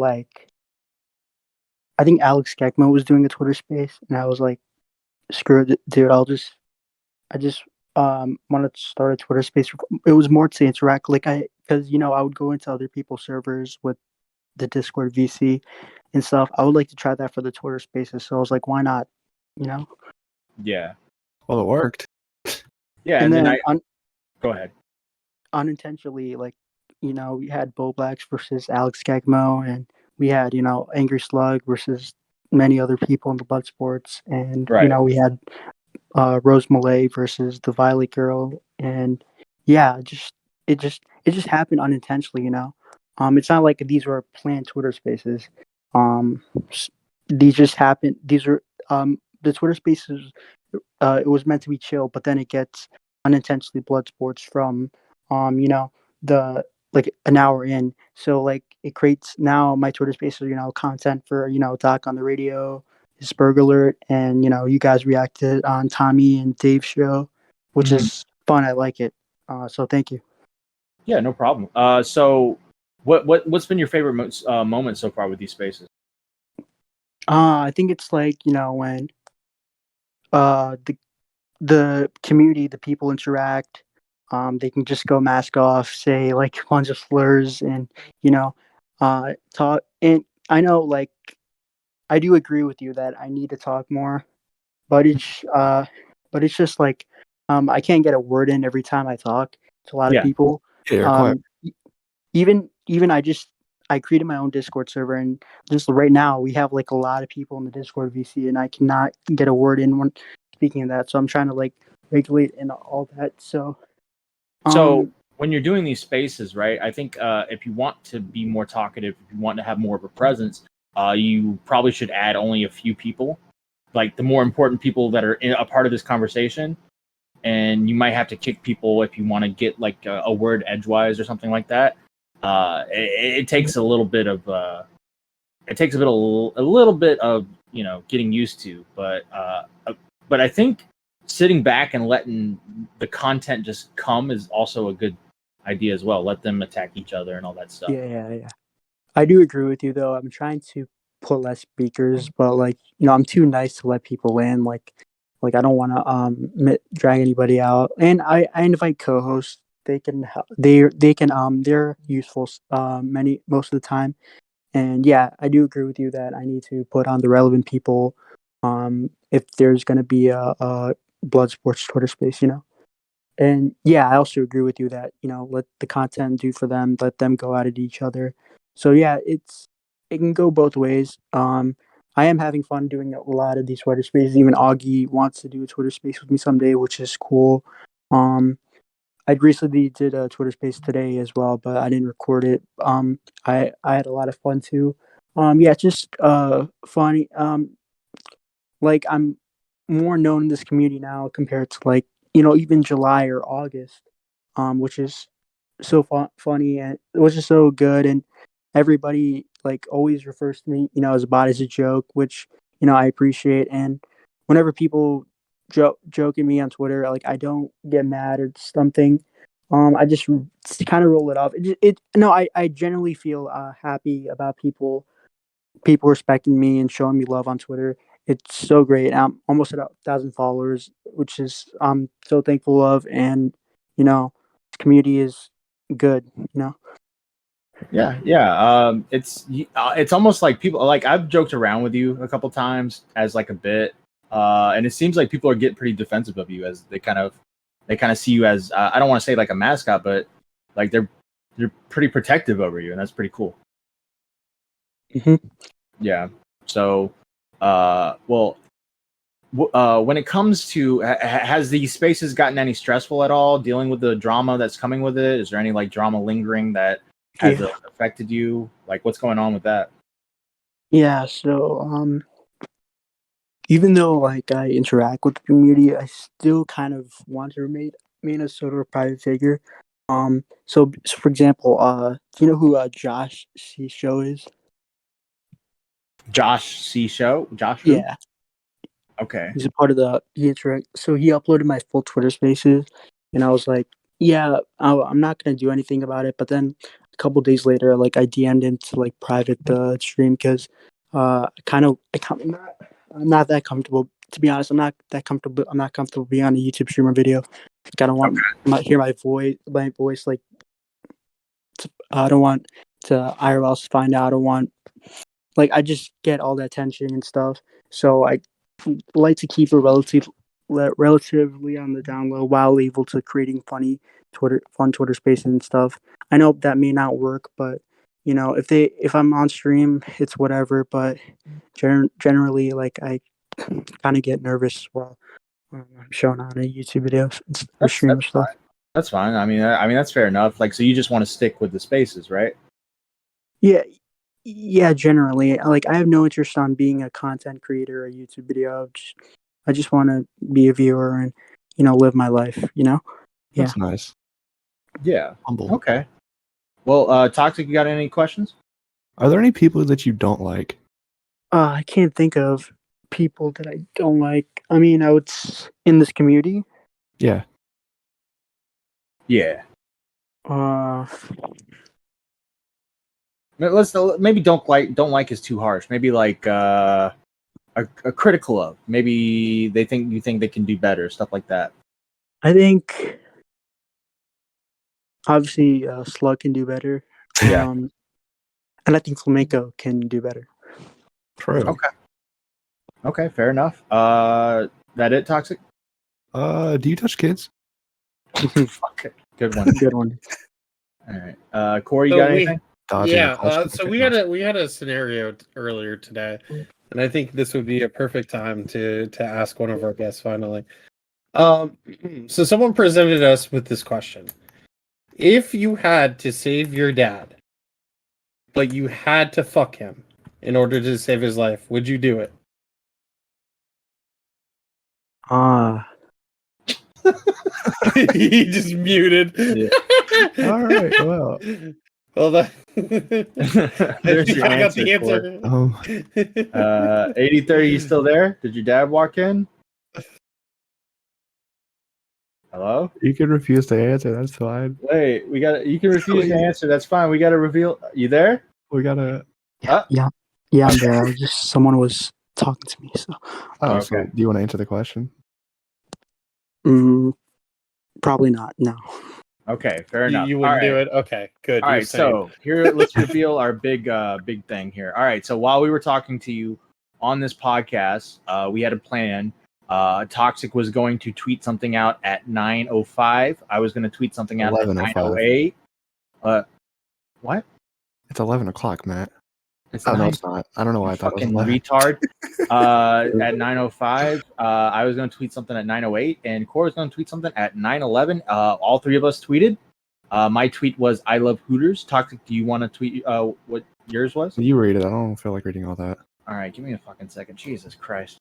I think Aleks was doing a Twitter space, and I was like, screw it, dude. I just wanted to start a Twitter space. It was more to interact, because I would go into other people's servers with the Discord VC and stuff. I would like to try that for the Twitter spaces. So I was like, why not? Yeah. Well, it worked. Yeah, and then go ahead. Unintentionally, we had Bo Blacks versus Aleks Gagmo, and we had, Angry Slug versus many other people in the Blood Sports, and we had Rose Malay versus the Violet Girl, and yeah, it just happened unintentionally. It's not like these were planned Twitter spaces. These just happened. These were the Twitter spaces. It was meant to be chill, but then it gets unintentionally blood sports from the an hour in. So it creates now my Twitter spaces, content for Doc on the radio, his Spurg Alert, and you guys reacted on Tommy and Dave's show, which is fun. I like it. So thank you. Yeah, no problem. So what's been your favorite moment so far with these spaces? I think it's like, when the community, the people interact. They can just go mask off, say like a bunch of slurs, and talk. And I know, like, I do agree with you that I need to talk more, but it's just like, I can't get a word in every time I talk to a lot of Yeah. people. Yeah, you're quiet. Even I created my own Discord server, and just right now we have like a lot of people in the Discord VC, and I cannot get a word in when speaking of that. So I'm trying to like regulate and all that. So when you're doing these spaces, right? I think if you want to be more talkative, if you want to have more of a presence, you probably should add only a few people, like the more important people that are a part of this conversation. And you might have to kick people if you want to get like a word edgewise or something like that. It takes a little bit of a little bit of getting used to, but I think sitting back and letting the content just come is also a good idea as well. Let them attack each other and all that stuff. yeah. I do agree with you though. I'm trying to put less speakers, but like I'm too nice to let people in. Like I don't want to drag anybody out, and I invite co-hosts. They can help. They can they're useful most of the time. And yeah, I do agree with you that I need to put on the relevant people. If there's going to be a blood sports Twitter space, And yeah, I also agree with you that let the content do for them, let them go at it each other. So yeah, it can go both ways. I am having fun doing a lot of these Twitter spaces. Even Augie wants to do a Twitter space with me someday, which is cool. I recently did a Twitter space today as well, but I didn't record it. I had a lot of fun too. Yeah, it's just funny. Like I'm more known in this community now compared to like even July or August, which is so funny and which is so good, and everybody like always refers to me as a bot as a joke, which I appreciate. And whenever people joke at me on Twitter, like I don't get mad or something. I just kind of roll it off. I generally feel happy about people respecting me and showing me love on Twitter. It's so great. I'm almost at 1,000 followers, which is I'm so thankful of. And this community is good. Yeah. It's almost like people like I've joked around with you a couple times as like a bit, and it seems like people are getting pretty defensive of you as they kind of see you as I don't want to say like a mascot, but like they're pretty protective over you, and that's pretty cool. Mm-hmm. Yeah. So, when it comes to has these spaces gotten any stressful at all dealing with the drama that's coming with it? Is there any like drama lingering that has affected you? Like what's going on with that? Yeah, so even though like I interact with the community, I still kind of want to remain a sort of a private figure. So for example, do you know who Josh C Show is? Josh C Show? Josh who? Yeah. Okay. He's a part of he interact. So he uploaded my full Twitter Spaces, and I was like, "Yeah, I'm not gonna do anything about it." But then a couple days later, like I DM'd him to like private the stream because I'm not that comfortable. To be honest, I'm not that comfortable. I'm not comfortable being on a YouTube stream or video. Like, I don't want hear my voice. Like I don't want to IRLs find out. I don't want I just get all the attention and stuff. So I like to keep it relatively on the down low while able to creating fun Twitter spaces and stuff. I know that may not work, but if I'm on stream, it's whatever. But generally, like I kind of get nervous while I'm showing on a YouTube video or stream or stuff. Fine. That's fine. I mean, that's fair enough. Like, so you just want to stick with the spaces, right? Yeah, generally. Like I have no interest on being a content creator or a YouTube video. I just want to be a viewer and live my life. Yeah. That's nice. Yeah. Humble. Okay. Well, Toxic, you got any questions? Are there any people that you don't like? I can't think of people that I don't like. I mean, in this community. Yeah. Maybe don't like is too harsh. Maybe like a critical of. Maybe you think they can do better, stuff like that. I think obviously Slug can do better. Yeah. And I think Flamenco can do better. True. Okay, fair enough. That it, Toxic? Do you touch kids? Fuck it. Good one. Good one. All right. Corey, you got anything? So we had a scenario earlier today, and I think this would be a perfect time to ask one of our guests finally. So someone presented us with this question: if you had to save your dad, but you had to fuck him in order to save his life, would you do it? He just muted. Yeah. All right. Well, that. There's your I got answer. the answer. 8030, you still there? Did your dad walk in? Hello? You can refuse to answer. That's fine. Wait, you can refuse to answer. That's fine. We got to reveal. You there? We gotta. Yeah, I'm there. Just someone was talking to me. So. Oh, so do you want to answer the question? Probably not. No. Okay, fair enough. You wouldn't do it. Okay, good. All right, so here, let's reveal our big thing here. All right, so while we were talking to you on this podcast, we had a plan. Toxic was going to tweet something out at 9:05. I was going to tweet something out at 9:08. What? It's 11 o'clock, Matt. It's no, it's not. I don't know why I thought it was 11. Retard. At 9:05, I was going to tweet something at 9:08, and Cora was going to tweet something at 9:11. All three of us tweeted. My tweet was "I love Hooters." Toxic, do you want to tweet what yours was? You read it. I don't feel like reading all that. All right, give me a fucking second. Jesus Christ.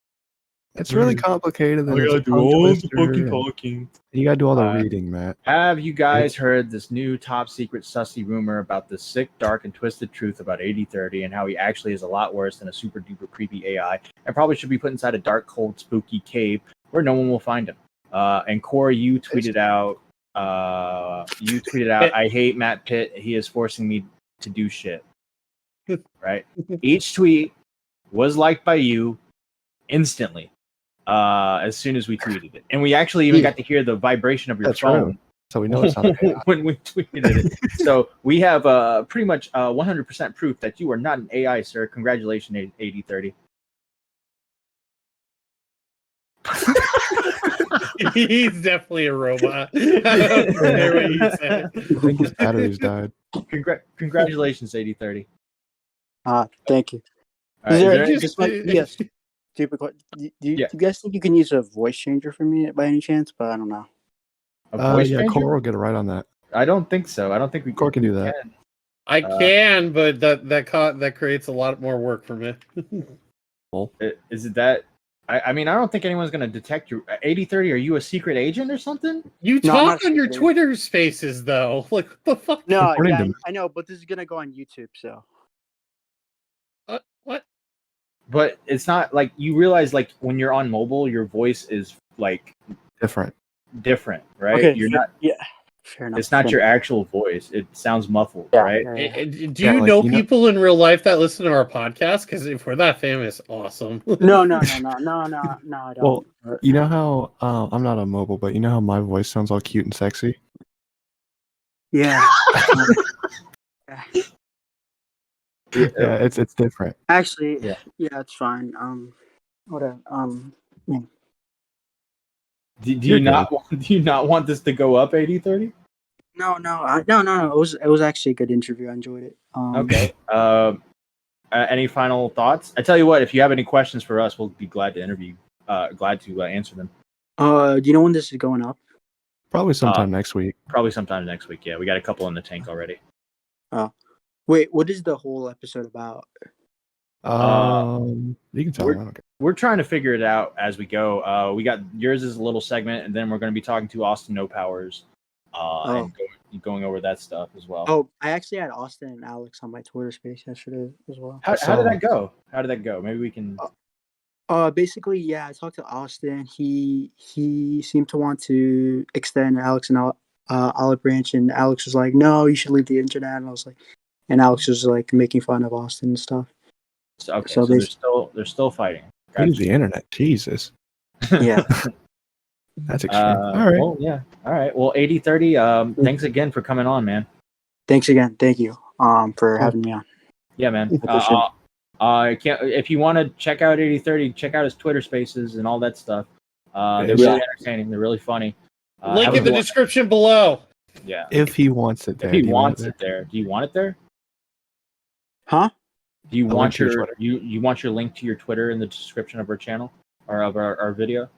It's really complicated. I gotta do all the fucking talking. You gotta do all the reading, Matt. Have you guys heard this new top secret sussy rumor about the sick, dark, and twisted truth about 8030 and how he actually is a lot worse than a super duper creepy AI and probably should be put inside a dark, cold, spooky cave where no one will find him? And Corey, you tweeted out, I hate Matt Pitt. He is forcing me to do shit. Right? Each tweet was liked by you instantly. As soon as we tweeted it, and we actually even got to hear the vibration of your phone. True. So we know it's not AI. when we tweeted it. So we have pretty much 100% proof that you are not an AI, sir. Congratulations, 8030. He's definitely a robot. I don't care what you say. I think his batteries died. Congratulations, 8030. Thank you. Yes. Stupid question. Do you guys think you can use a voice changer for me by any chance? But I don't know. Cora will get it right on that. I don't think so. I don't think Cora can do that. I can, but that creates a lot more work for me. Is it that? I mean, I don't think anyone's going to detect you. 8030, are you a secret agent or something? You talk on your Twitter spaces, though. Like, what the fuck? No, yeah, I know, but this is going to go on YouTube, so. What? But it's not like you realize, like, when you're on mobile, your voice is like different, right? Okay, you're not. Yeah, fair enough. It's not your actual voice. It sounds muffled, right? Do you know people in real life that listen to our podcast? Because if we're that famous, awesome. No, I don't. Well, you know how I'm not on mobile, but you know how my voice sounds all cute and sexy. Yeah. Yeah, it's different. Actually, yeah, it's fine. Whatever. Do you not want this to go up 8030? No. It was actually a good interview. I enjoyed it. Okay. Any final thoughts? I tell you what, if you have any questions for us, we'll be glad to answer them. Do you know when this is going up? Probably sometime next week. Yeah, we got a couple in the tank already. Oh. Wait, what is the whole episode about? You can tell me. We're trying to figure it out as we go. We got yours is a little segment, and then we're going to be talking to AustinNoPowers and going over that stuff as well. Oh, I actually had Austin and Aleks on my Twitter space yesterday as well. How did that go? Maybe we can. Basically, yeah, I talked to Austin. He seemed to want to extend Aleks and Olive Branch, and Alex was like, "No, you should leave the internet." And I was like, and Alex was like making fun of Austin and stuff. So they're still fighting. Leave the internet, Jesus. Yeah. That's extreme. All right. Well, yeah. All right. Well, 8030. Thanks again for coming on, man. Thanks again. Thank you. For having me on. Yeah, man. If you want to check out 8030, check out his Twitter Spaces and all that stuff. They're really entertaining. They're really funny. Link in the description below. Yeah. If he wants it there. If he wants it there. Do you want it there? Huh? Do you want your you want your link to your Twitter in the description of our channel or of our video?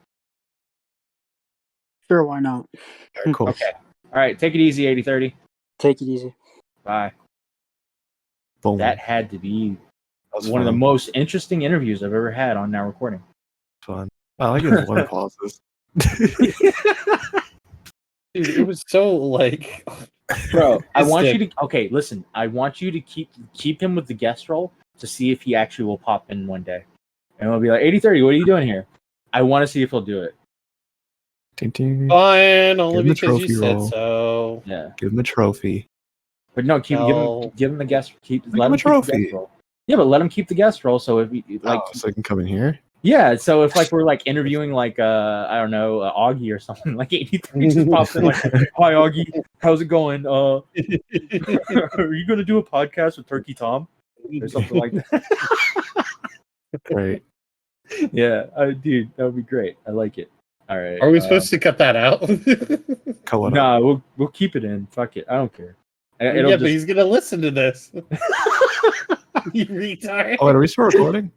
Sure, why not? Very cool. Okay. All right. Take it easy, 8030. Take it easy. Bye. Boom. That had to be one fun. of the most interesting interviews I've ever had on Now Recording. Fun. I like his water pauses. Dude, it was so like, bro. I want you to listen. I want you to keep him with the guest role to see if he actually will pop in one day, and we'll be like 8030. What are you doing here? I want to see if he'll do it. Ding, ding. Fine, only because you said roll. so. Yeah, give him a trophy. But no, give him the guest. Let him a trophy. Yeah, but let him keep the guest role. So if so he can come in here. Yeah, so if we're interviewing I don't know, Augie or something, like 83 just pops in like, "Hi Augie, how's it going? Are you gonna do a podcast with Turkey Tom or something like that?" Great. Yeah, dude, that would be great. I like it. All right. Are we supposed to cut that out? No, we'll keep it in. Fuck it, I don't care. But he's gonna listen to this. You retard. Oh, are we still recording?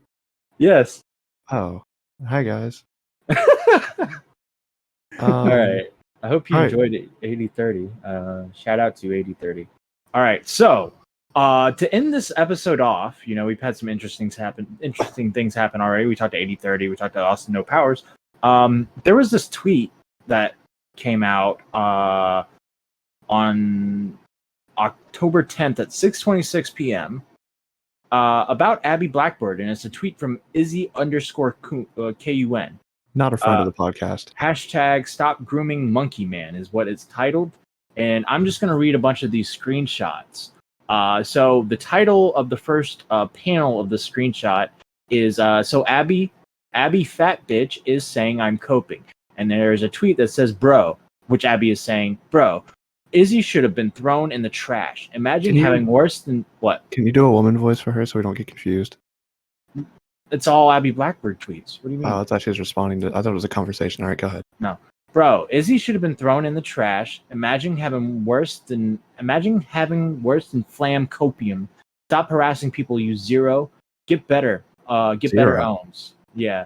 Yes. Oh, hi guys. All right. I hope you enjoyed it. 8030. Shout out to 8030. All right. So, to end this episode off, we've had some interesting things happen already. We talked to 8030. We talked to AustinNoPowers. There was this tweet that came out on October 10th at 6:26 p.m. About Abby Blackbird, and it's a tweet from Izzy_KUN. Not a friend of the podcast. Hashtag Stop Grooming Monkey Man is what it's titled, and I'm just going to read a bunch of these screenshots. So the title of the first panel of the screenshot is so Abby fat bitch is saying I'm coping, and there's a tweet that says bro, which Abby is saying bro. Izzy should have been thrown in the trash. Imagine having worse than what? Can you do a woman voice for her so we don't get confused? It's all Abby Blackbird tweets. What do you mean? Oh, I thought she was responding to. I thought it was a conversation. All right, go ahead. No, bro. Izzy should have been thrown in the trash. Imagine having worse than flam copium. Stop harassing people. Use zero. Get better. Get Zero. better owns. Yeah.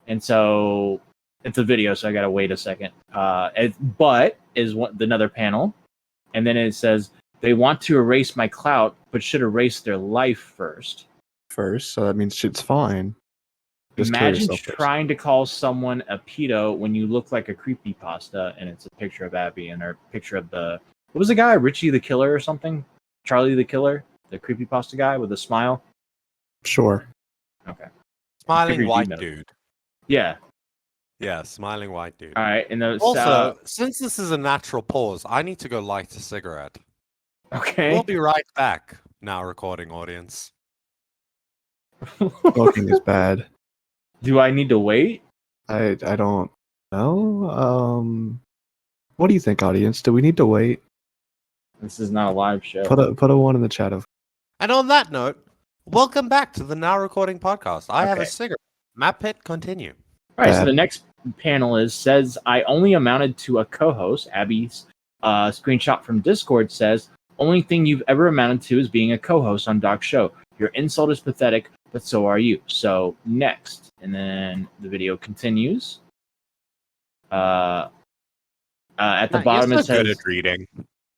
And so it's a video, so I gotta wait a second. But is another panel, and then it says they want to erase my clout, but should erase their life first. So that means shit's fine. Just imagine trying to call someone a pedo when you look like a creepypasta, and it's a picture of Abby and a picture of what was the guy, Richie the Killer or something? Charlie the Killer, the creepypasta guy with a smile. Sure. Okay. Smiling white dude. Yeah. Yeah, smiling white dude. All right, and also, since this is a natural pause, I need to go light a cigarette. Okay. We'll be right back. Now recording audience. Smoking is bad. Do I need to wait? I don't know. What do you think, audience? Do we need to wait? This is not a live show. Put a one in the chat of. And on that note, welcome back to the Now Recording podcast. I have a cigarette. Matt Pitt, continue. All right, so the next panel says I only amounted to a co-host. Abby's screenshot from Discord says, only thing you've ever amounted to is being a co-host on Doc's show. Your insult is pathetic, but so are you. So next, and then the video continues. At the bottom it says, good at reading.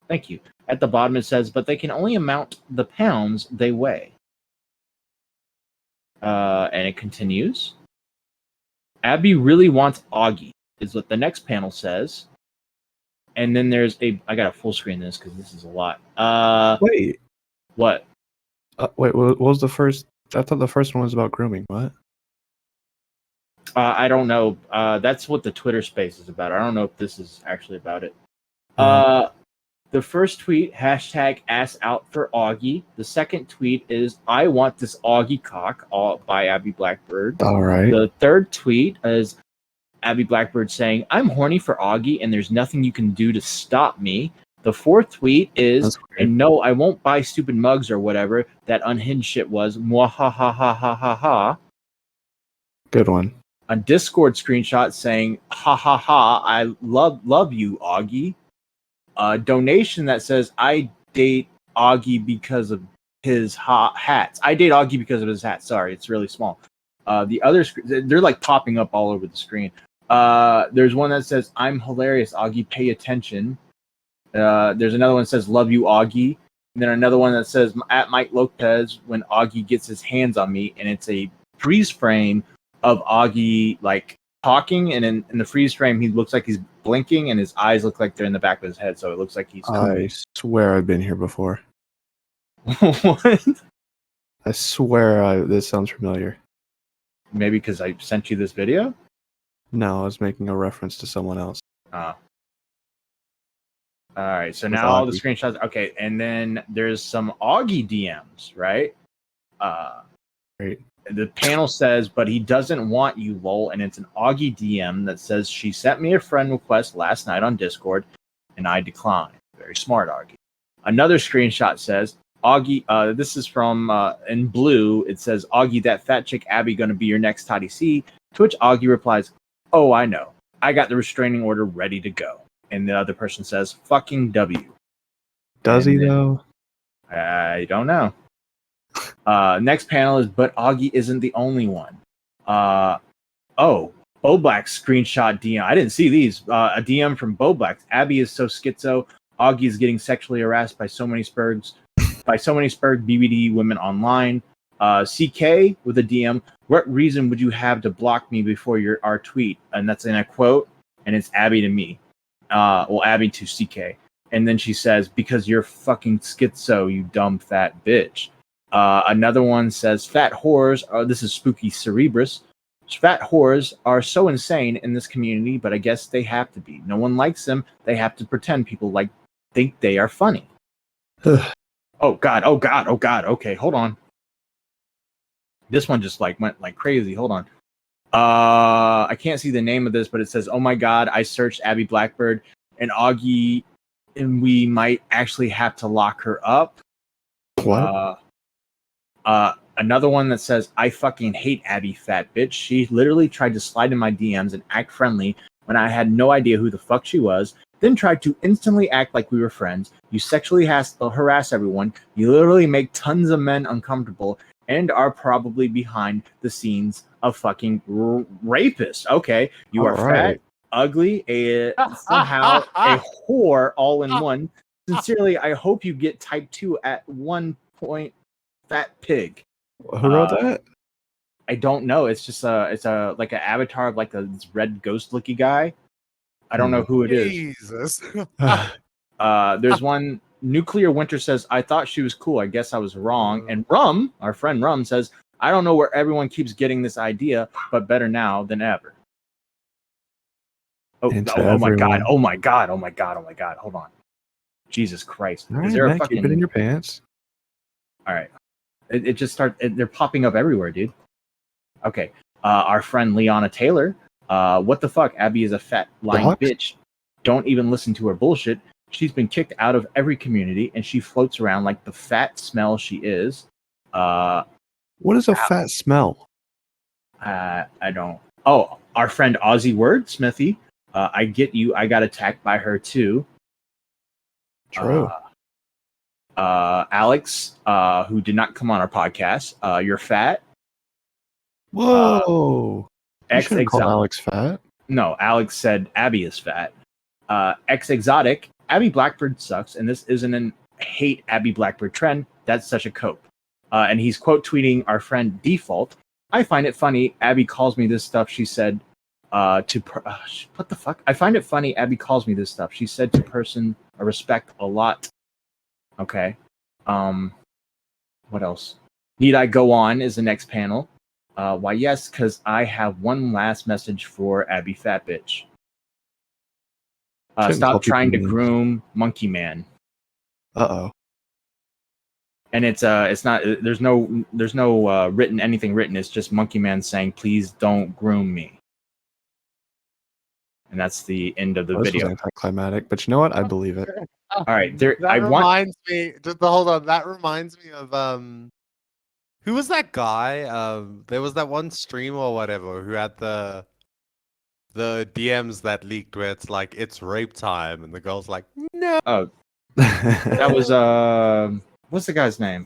Thank you. At the bottom it says, but they can only amount the pounds they weigh. And it continues. Abby really wants Augie, is what the next panel says. And then there's I got to full screen this because this is a lot. Wait. What? Wait, what was the first? I thought the first one was about grooming. What? I don't know. That's what the Twitter space is about. I don't know if this is actually about it. The first tweet, hashtag ass out for Augie. The second tweet is I want this Augie cock, all by Abby Blackbird. All right. The third tweet is Abby Blackbird saying, I'm horny for Augie and there's nothing you can do to stop me. The fourth tweet is, and no, I won't buy stupid mugs or whatever that unhinged shit was. Mwahahahahaha. Good one. A Discord screenshot saying, ha ha ha, I love you, Augie. A donation that says, I date Augie because of his hats. I date Augie because of his hat. Sorry, it's really small. The other, they're like popping up all over the screen. There's one that says, I'm hilarious, Augie, pay attention. There's another one that says, love you, Augie. And then another one that says, at Mike Lopez, when Augie gets his hands on me. And it's a freeze frame of Augie, like, talking. And in the freeze frame, he looks like he's blinking, and his eyes look like they're in the back of his head. So it looks like he's... I swear I've been here before. What? I swear this sounds familiar. Maybe because I sent you this video? No, I was making a reference to someone else. All right, so With now all the Augie. screenshots. Okay, and then there's some Augie DMs, right? Great. The panel says, but he doesn't want you, lol. And it's an Augie DM that says, she sent me a friend request last night on Discord, and I declined. Very smart, Augie. Another screenshot says, Augie, this is from, in blue, it says, Augie, that fat chick Abby gonna be your next Toddy C. To which Augie replies, oh, I know. I got the restraining order ready to go. And the other person says, fucking W. Does he, though? I don't know. Next panel is, but Augie isn't the only one. Bo Black's screenshot DM. I didn't see these. A DM from Bo Black. Abby is so schizo. Augie is getting sexually harassed by so many spurgs BBD women online. CK with a DM. What reason would you have to block me before our tweet? And that's in a quote, and it's Abby to me. Abby to CK. And then she says, because you're fucking schizo, you dumb fat bitch. Another one says, fat whores, this is Spooky Cerebrus. Fat whores are so insane in this community, but I guess they have to be. No one likes them. They have to pretend people think they are funny. Oh God. Okay, hold on. This one just went like crazy. Hold on. I can't see the name of this, but it says, oh my God, I searched Abby Blackbird and Augie, and we might actually have to lock her up. What? Another one that says, I fucking hate Abby, fat bitch. She literally tried to slide in my DMs and act friendly when I had no idea who the fuck she was, then tried to instantly act like we were friends. You sexually harass everyone. You literally make tons of men uncomfortable and are probably behind the scenes of fucking rapists. Okay, you are fat, ugly, somehow a whore all in one. Sincerely, I hope you get type 2 at one point. Fat pig. Who wrote that? I don't know. It's just it's like an avatar of like this red ghost looking guy. I don't know who it is. Jesus. There's one. Nuclear Winter says, I thought she was cool. I guess I was wrong. And Rum, our friend Rum, says, I don't know where everyone keeps getting this idea, but better now than ever. Oh my God. Oh my God. Oh my God. Oh my God. Hold on. Jesus Christ. All right, is there man, a fucking... keep it in your pants. All right. It just starts. They're popping up everywhere, dude. Okay. Our friend Leona Taylor. What the fuck? Abby is a fat lying bitch. Don't even listen to her bullshit. She's been kicked out of every community, and she floats around like the fat smell she is. What is a fat smell? I don't. Oh, our friend Aussie Word Smithy. I get you. I got attacked by her too. True. Aleks, who did not come on our podcast. You're fat. Whoa. You shouldn't call Aleks fat. No, Aleks said Abby is fat. Exotic. Abby Blackbird sucks, and this isn't an hate Abby Blackbird trend. That's such a cope. And he's quote tweeting our friend Default. I find it funny. Abby calls me this stuff. She said what the fuck? I find it funny. Abby calls me this stuff. She said to person I respect a lot. Okay. What else? Need I go on is the next panel. Why, yes, because I have one last message for Abby Fat Bitch. Stop trying to groom Monkey Man. Uh-oh. And it's not, there's no anything written. It's just Monkey Man saying, please don't groom me. And that's the end of the This video. was anticlimactic, but you know what? I believe it. All right, reminds me. Just hold on. That reminds me of who was that guy? There was that one streamer or whatever who had the DMs that leaked where it's like it's rape time, and the girl's like, no. Oh, that was what's the guy's name?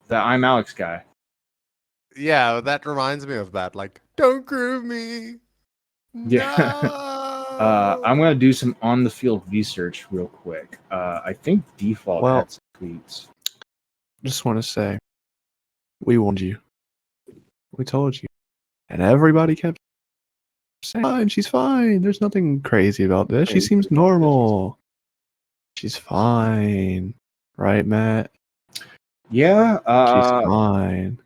The I'm Aleks guy. Yeah, that reminds me of that. Like, don't groom me. Yeah. I'm gonna do some on the field research real quick. I think Default had some tweets. Just want to say, we warned you. We told you, and everybody kept saying, "She's fine. There's nothing crazy about this. She seems normal. She's fine, right, Matt?" Yeah. She's fine.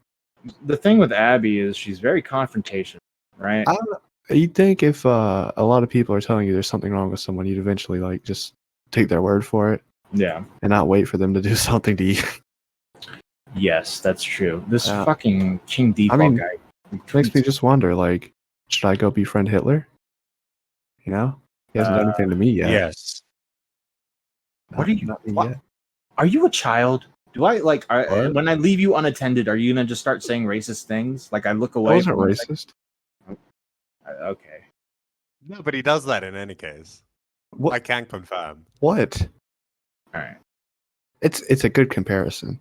The thing with Abby is she's very confrontational, right? I don't know. You'd think if a lot of people are telling you there's something wrong with someone, you'd eventually like just take their word for it. Yeah. And not wait for them to do something to you. Yes, that's true. This fucking King Default guy. Makes me just wonder, like, should I go befriend Hitler? You know? He hasn't done anything to me yet. Yes. What are you? Are you a child? Do I like when I leave you unattended? Are you gonna just start saying racist things? Like I look away. I wasn't racist. Okay. No, but he does that in any case. What? I can confirm. What? All right. It's a good comparison.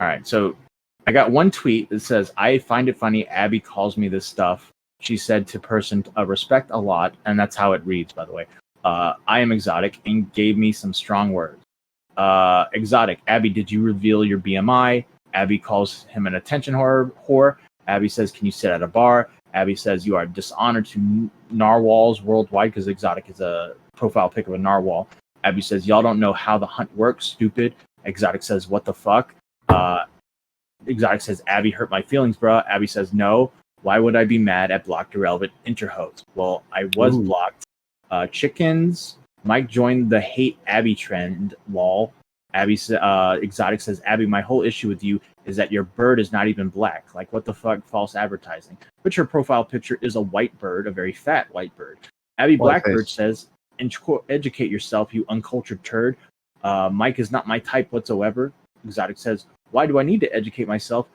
All right. So I got one tweet that says, "I find it funny Abby calls me this stuff. She said to person respect a lot," and that's how it reads, by the way. I am exotic and gave me some strong words. Exotic. Abby, did you reveal your BMI? Abby calls him an attention whore. Abby says, "Can you sit at a bar?" Abby says, "You are dishonor to narwhals worldwide," because Exotic is a profile pic of a narwhal. Abby says, "Y'all don't know how the hunt works, stupid." Exotic says, "What the fuck?" Exotic says, "Abby hurt my feelings, bruh." Abby says, "No. Why would I be mad at blocked irrelevant interhosts?" Well, I was blocked. Chickens. Mike joined the hate Abby trend, lol. Abby Exotic says, "Abby, my whole issue with you is that your bird is not even black. Like, what the fuck? False advertising. But your profile picture is a white bird, a very fat white bird." Abby Blackbird says, "Educate yourself, you uncultured turd. Mike is not my type whatsoever." Exotic says, "Why do I need to educate myself?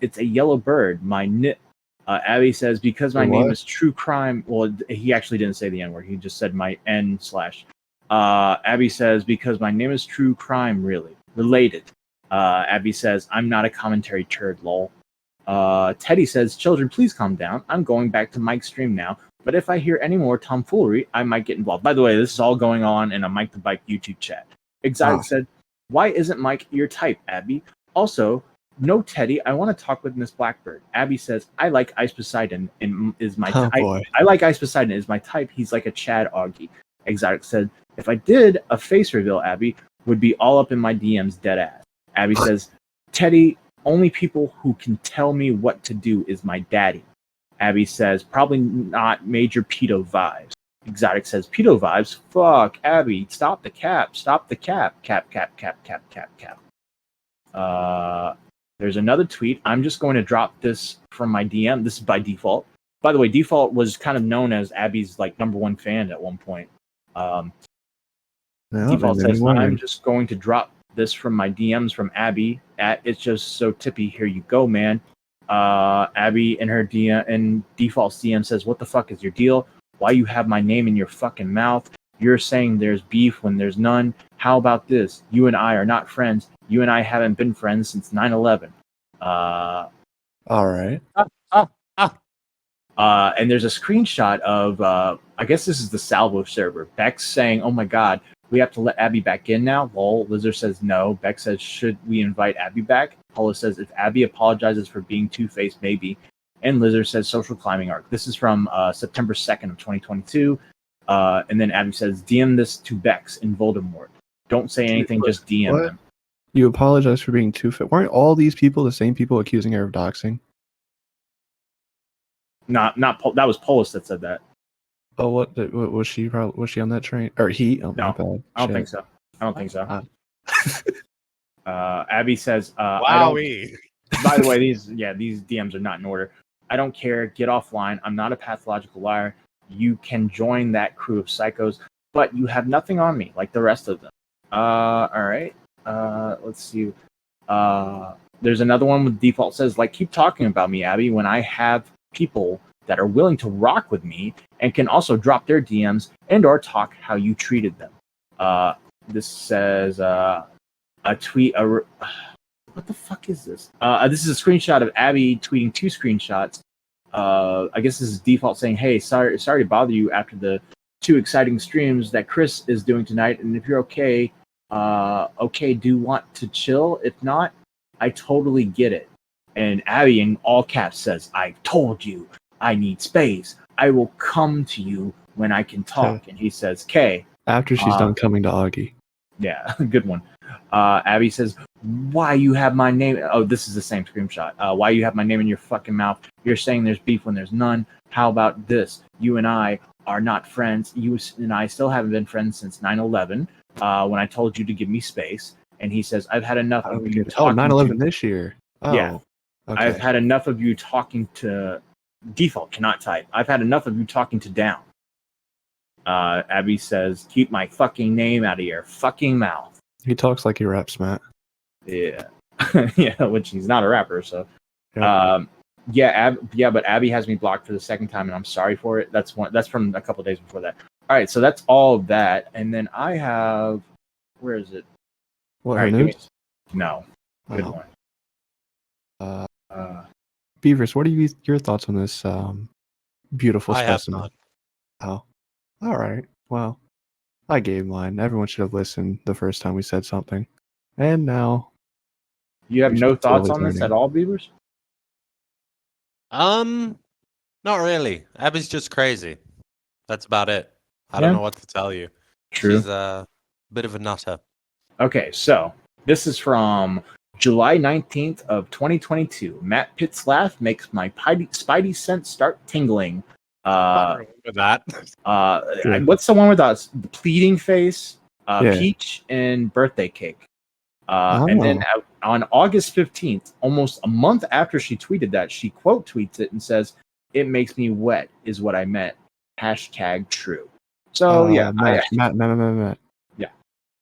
It's a yellow bird. My nit." Abby says, "Because my name is True Crime." Well, he actually didn't say the N-word. He just said my N/. Abby says, "Because my name is True Crime, really. Related." Abby says, "I'm not a commentary turd, lol." Teddy says, "Children, please calm down. I'm going back to Mike's stream now. But if I hear any more tomfoolery, I might get involved." By the way, this is all going on in a Mike the Bike YouTube chat. Exotic said, "Why isn't Mike your type, Abby? Also, no, Teddy, I want to talk with Miss Blackbird." Abby says, "I like Ice Poseidon is my type. I like Ice Poseidon is my type. He's like a Chad Augie." Exotic said, "If I did a face reveal, Abby would be all up in my DMs, dead ass." Abby says, "Teddy, only people who can tell me what to do is my daddy." Abby says, "Probably not major pedo vibes." Exotic says, "Pedo vibes? Fuck, Abby, stop the cap. Stop the cap. Cap, cap, cap, cap, cap, cap." There's another tweet. I'm just going to drop this from my DM. This is by Default. By the way, Default was kind of known as Abby's like #1 fan at one point. Default says, "I'm just going to drop this from my DMs from Abby at It's Just So Tippy. Here you go, man." Abby in her DM and Default's DM says, "What the fuck is your deal? Why you have my name in your fucking mouth? You're saying there's beef when there's none. How about this? You and I are not friends. You and I haven't been friends since 9/11. All right. And there's a screenshot of, I guess this is the Salvo server. Beck's saying, "Oh my God, we have to let Abby back in now." Lol. Lizard says no. Beck says, "Should we invite Abby back?" Paula says, "If Abby apologizes for being two-faced, maybe." And Lizard says, "Social climbing arc." This is from September 2nd of 2022. And then Abby says, "DM this to Bex in Voldemort. Don't say anything, just DM them." You apologize for being two-faced. Weren't all these people the same people accusing her of doxing? Not that was Polis that said that. Oh, what was she? Probably was she on that train or he? Oh, my No, bad. I don't Shit. think so. I don't think so. Ah. Abby says, I don't. Wowee. By the way, these DMs are not in order. I don't care. Get offline. I'm not a pathological liar. You can join that crew of psychos, but you have nothing on me like the rest of them. All right. Let's see. There's another one with default says, like, keep talking about me, Abby, when I have people that are willing to rock with me and can also drop their DMs and or talk how you treated them. This says a tweet. What the fuck is this? This is a screenshot of Abby tweeting 2 screenshots. I guess this is default saying, hey, sorry to bother you after the 2 exciting streams that Chris is doing tonight. And if you're okay, do you want to chill? If not, I totally get it. And Abby in all caps says, I told you I need space. I will come to you when I can talk. And he says, K. After she's done coming to Augie. Yeah, good one. Abby says, why you have my name? Oh, this is the same screenshot. Why you have my name in your fucking mouth? You're saying there's beef when there's none. How about this? You and I are not friends. You and I still haven't been friends since 9/11, when I told you to give me space. And he says, I've had enough of you talking 9/11 this year. Oh, yeah. Okay. I've had enough of you talking to default, cannot type. I've had enough of you talking to down. Abby says, keep my fucking name out of your fucking mouth. He talks like he raps, Matt. Yeah. Yeah, which he's not a rapper, so. Yeah. But Abby has me blocked for the second time, and I'm sorry for it. That's from a couple of days before that. All right, so that's all of that. And then I have, where is it? What, All her right, news? no. Good Oh. one. Beavers, what are your thoughts on this beautiful I have specimen? none. Oh, all right. Well, I gave mine. Everyone should have listened the first time we said something, and now You have we no should thoughts slowly on this learning. at all, Beavers? Not really. Abby's just crazy. That's about it. I Yeah. don't know what to tell you. True. She's a bit of a nutter. Okay, so this is from July 19th of 2022. Matt Pitt's laugh makes my spidey sense start tingling. I remember that. What's the one with us? The pleading face, Yeah. peach, and birthday cake. And then on August 15th, almost a month after she tweeted that, she quote tweets it and says, "It makes me wet," is what I meant. # true. So yeah, Matt. Yeah.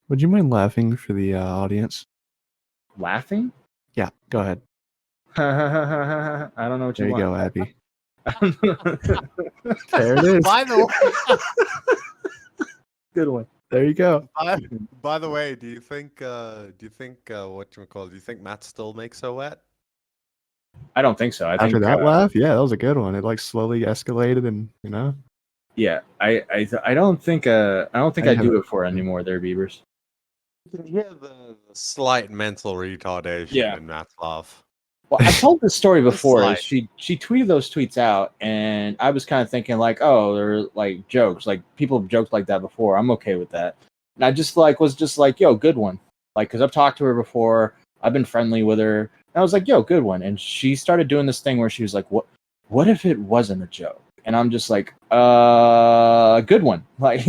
Would you mind laughing for the audience? Laughing? Yeah, go ahead. I don't know what There you you want. go, Abby. There it is. By the way, Good one. There you go. by the way, do you think whatchamacallit, do you think Matt still makes her wet? I don't think so. I After think that laugh, yeah, that was a good one. It like slowly escalated, and yeah, I don't think I do it for her yeah. anymore. There, Beavers. You can hear the slight mental retardation in Matt's laugh. Well, I told this story before. Slight. She tweeted those tweets out, and I was kind of thinking like, oh, they're like jokes. Like people have joked like that before. I'm okay with that. And I just was just like, yo, good one. Like, because I've talked to her before. I've been friendly with her. And I was like, yo, good one. And she started doing this thing where she was like, what if it wasn't a joke? And I'm just like, good one. Like,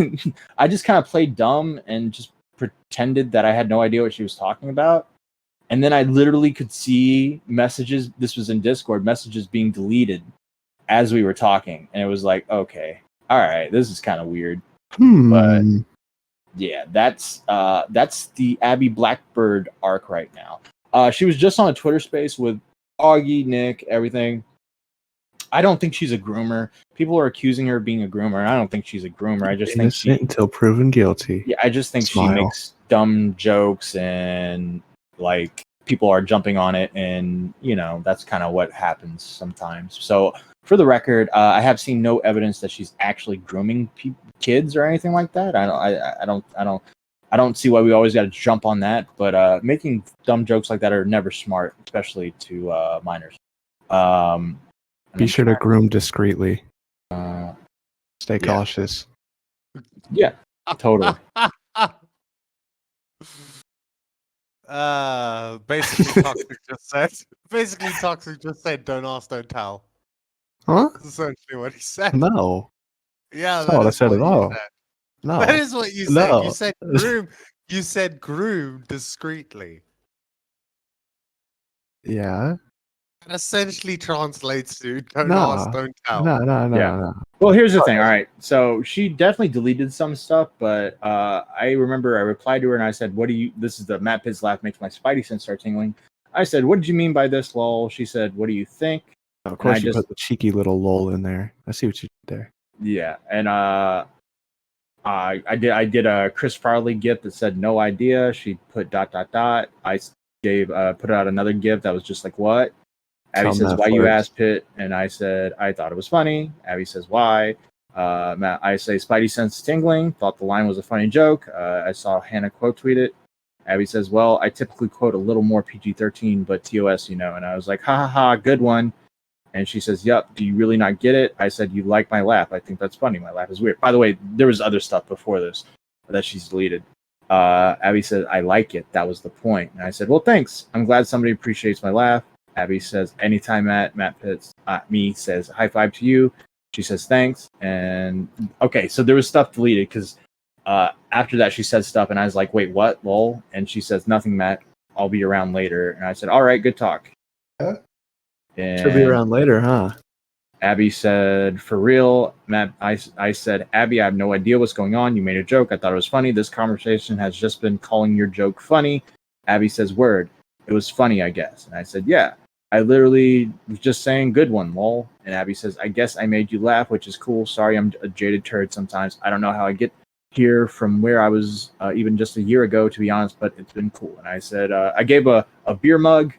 I just kind of played dumb and just pretended that I had no idea what she was talking about. And then I literally could see messages. This was in Discord, messages being deleted as we were talking. And it was like, okay, all right, this is kind of weird. But yeah, that's the Abby Blackbird arc right now. She was just on a Twitter space with Augie, Nick, everything. I don't think she's a groomer. People are accusing her of being a groomer, and I don't think she's a groomer. I just think until proven guilty. Yeah, I just think Smile. she makes dumb jokes, and like people are jumping on it, and that's kind of what happens sometimes. So, for the record, I have seen no evidence that she's actually grooming kids or anything like that. I don't see why we always got to jump on that. But making dumb jokes like that are never smart, especially to minors. Be sure to groom discreetly. Stay yeah. cautious. Yeah, totally. Basically, Toxic just said, "Don't ask, don't tell." Huh? That's essentially what he said. No. Yeah, That's not what I said at all. said. No. That is what you said. No. You said groom. You said groom discreetly. Yeah. That essentially translates to don't ask, No. don't tell. No. Well, here's the thing. All right, so she definitely deleted some stuff, but I remember I replied to her and I said, "What do you?" This is the Matt Pitt's laugh makes my spidey sense start tingling. I said, "What did you mean by this, lol?" She said, "What do you think?" Of course, you put the cheeky little lull in there. I see what you did there. Yeah, and I did a Chris Farley gift that said no idea. She put ... I gave put out another gift that was just like what. Abby says, "Why you asked Pitt?" And I said, "I thought it was funny." Abby says, "Why?" Matt, I say, "Spidey sense tingling. Thought the line was a funny joke." I saw Hannah quote tweet it. Abby says, "Well, I typically quote a little more PG-13, but TOS, you know." And I was like, "Ha ha ha, good one." And she says, "Yup, do you really not get it?" I said, "You like my laugh. I think that's funny. My laugh is weird." By the way, there was other stuff before this that she's deleted. Abby said, "I like it. That was the point." And I said, "Well, thanks. I'm glad somebody appreciates my laugh." Abby says, "Anytime Matt Pitts, me says, high five to you." She says, "Thanks." And okay, so there was stuff deleted because after that she said stuff and I was like, "Wait, what? Lol." And she says, "Nothing, Matt. I'll be around later." And I said, "All right, good talk." And She'll be around later, huh? Abby said, "For real, Matt." I said, "Abby, I have no idea what's going on. You made a joke. I thought it was funny. This conversation has just been calling your joke funny." Abby says, "Word. It was funny, I guess." And I said, "Yeah. I literally was just saying good one, lol." And Abby says, "I guess I made you laugh, which is cool. Sorry, I'm a jaded turd sometimes. I don't know how I get here from where I was even just a year ago, to be honest, but it's been cool." And I said, I gave a beer mug,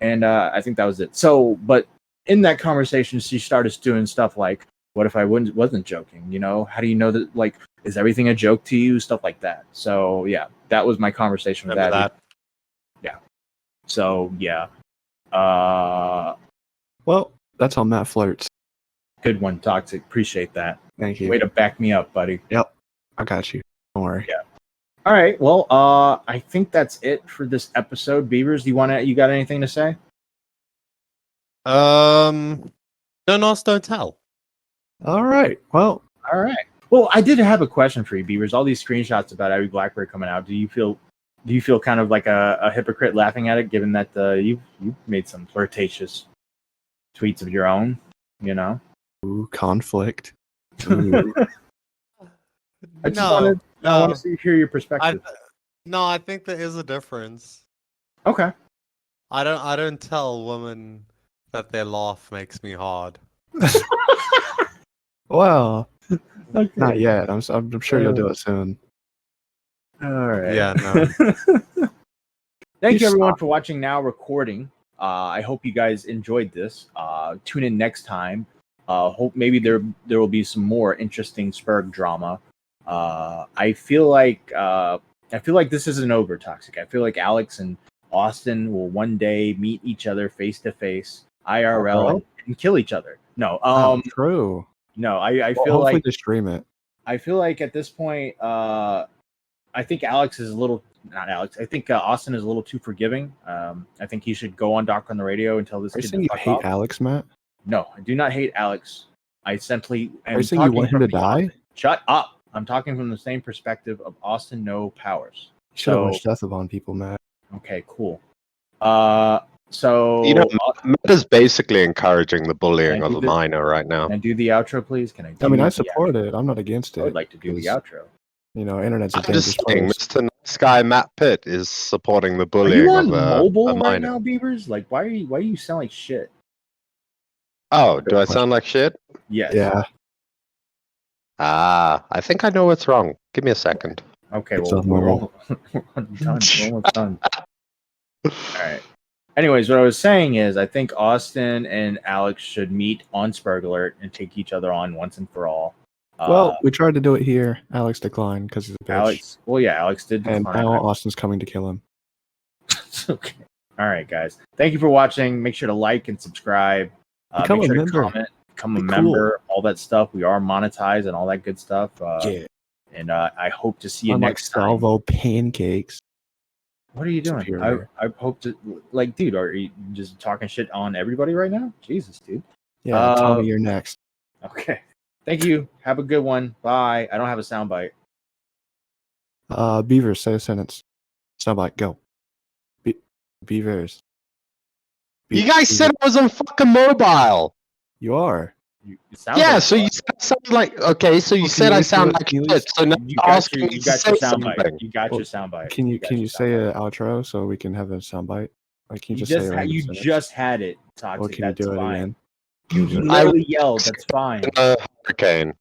and I think that was it. So, but in that conversation, she started doing stuff like, "What if I wasn't joking? You know, how do you know that, like, is everything a joke to you?" Stuff like that. So, yeah, that was my conversation with Abby. Yeah. So, yeah. Well, that's how Matt flirts. Good one, Toxic. Appreciate that. Thank you. Way to back me up, buddy. Yep. I got you. Don't worry. Yeah. All right. Well, I think that's it for this episode. Beavers, you got anything to say? Don't ask, don't tell. All right. Well, all right. Well, I did have a question for you, Beavers. All these screenshots about Abby Blackbird coming out. Do you feel kind of like a hypocrite laughing at it, given that you've made some flirtatious tweets of your own? You know. Ooh, conflict. Ooh. I just want to hear your perspective. I think there is a difference. Okay. I don't tell women that their laugh makes me hard. Well, okay. Not yet. I'm sure you'll do it soon. All right. Yeah. No. Thank you everyone for watching Now Recording. I hope you guys enjoyed this. Tune in next time. Hope maybe there will be some more interesting Spurg drama. I feel like this isn't over, Toxic. I feel like Aleks and Austin will one day meet each other face to face, IRL, and kill each other. No, true. No, I feel hopefully like to stream it. I feel like at this point, I think Aleks is a little not Aleks. I think Austin is a little too forgiving. I think he should go on Doc on the radio and tell this kid to fuck hate off. Aleks, Matt? No, I do not hate Aleks. I simply am Are you saying you want him to die? Shut up. I'm talking from the same perspective of AustinNoPowers. You should have wished death upon people, Matt. Okay, cool. So Matt is basically encouraging the bullying of a minor right now. Can I do the outro, please? Can I? I support it. I'm not against it. I would like to do the outro. You know, internet's a I'm just dangerous saying, place. Mr. Nice Guy Matt Pitt is supporting the Are bullying you on of a mobile minor. right now, Beavers? Like, why do you sound like shit? Oh, do I sound like shit? Yes. Yeah. I think I know what's wrong. Give me a second. Okay, well, we're almost done. All right. Anyways, what I was saying is I think Austin and Aleks should meet on Spurg Alert and take each other on once and for all. Well, we tried to do it here. Aleks declined because he's a bitch. Aleks did decline. And now Austin's coming to kill him. Okay. All right, guys. Thank you for watching. Make sure to like and subscribe. Become make sure a member. to comment. Become a member. All that stuff. We are monetized and all that good stuff. Yeah. And I hope to see you Unlike next time. Salvo pancakes. What are you doing? I hope to, like, dude, are you just talking shit on everybody right now? Jesus, dude. Yeah, tell me you're next. Okay. Thank you. Have a good one. Bye. I don't have a soundbite. Beavers, say a sentence. Soundbite, go. Beavers. You guys said I was on fucking mobile. You are. Yeah, so you said I sound like okay. So you said I sound like shit. So now You you're got asking your, me you to got say your soundbite. something. You got your soundbite. Can you say an outro so we can have a soundbite? Like, can you just say a random sentence? just had it, Toxic. Or can you That's do it fine. again? You literally yelled. That's fine. Hurricane.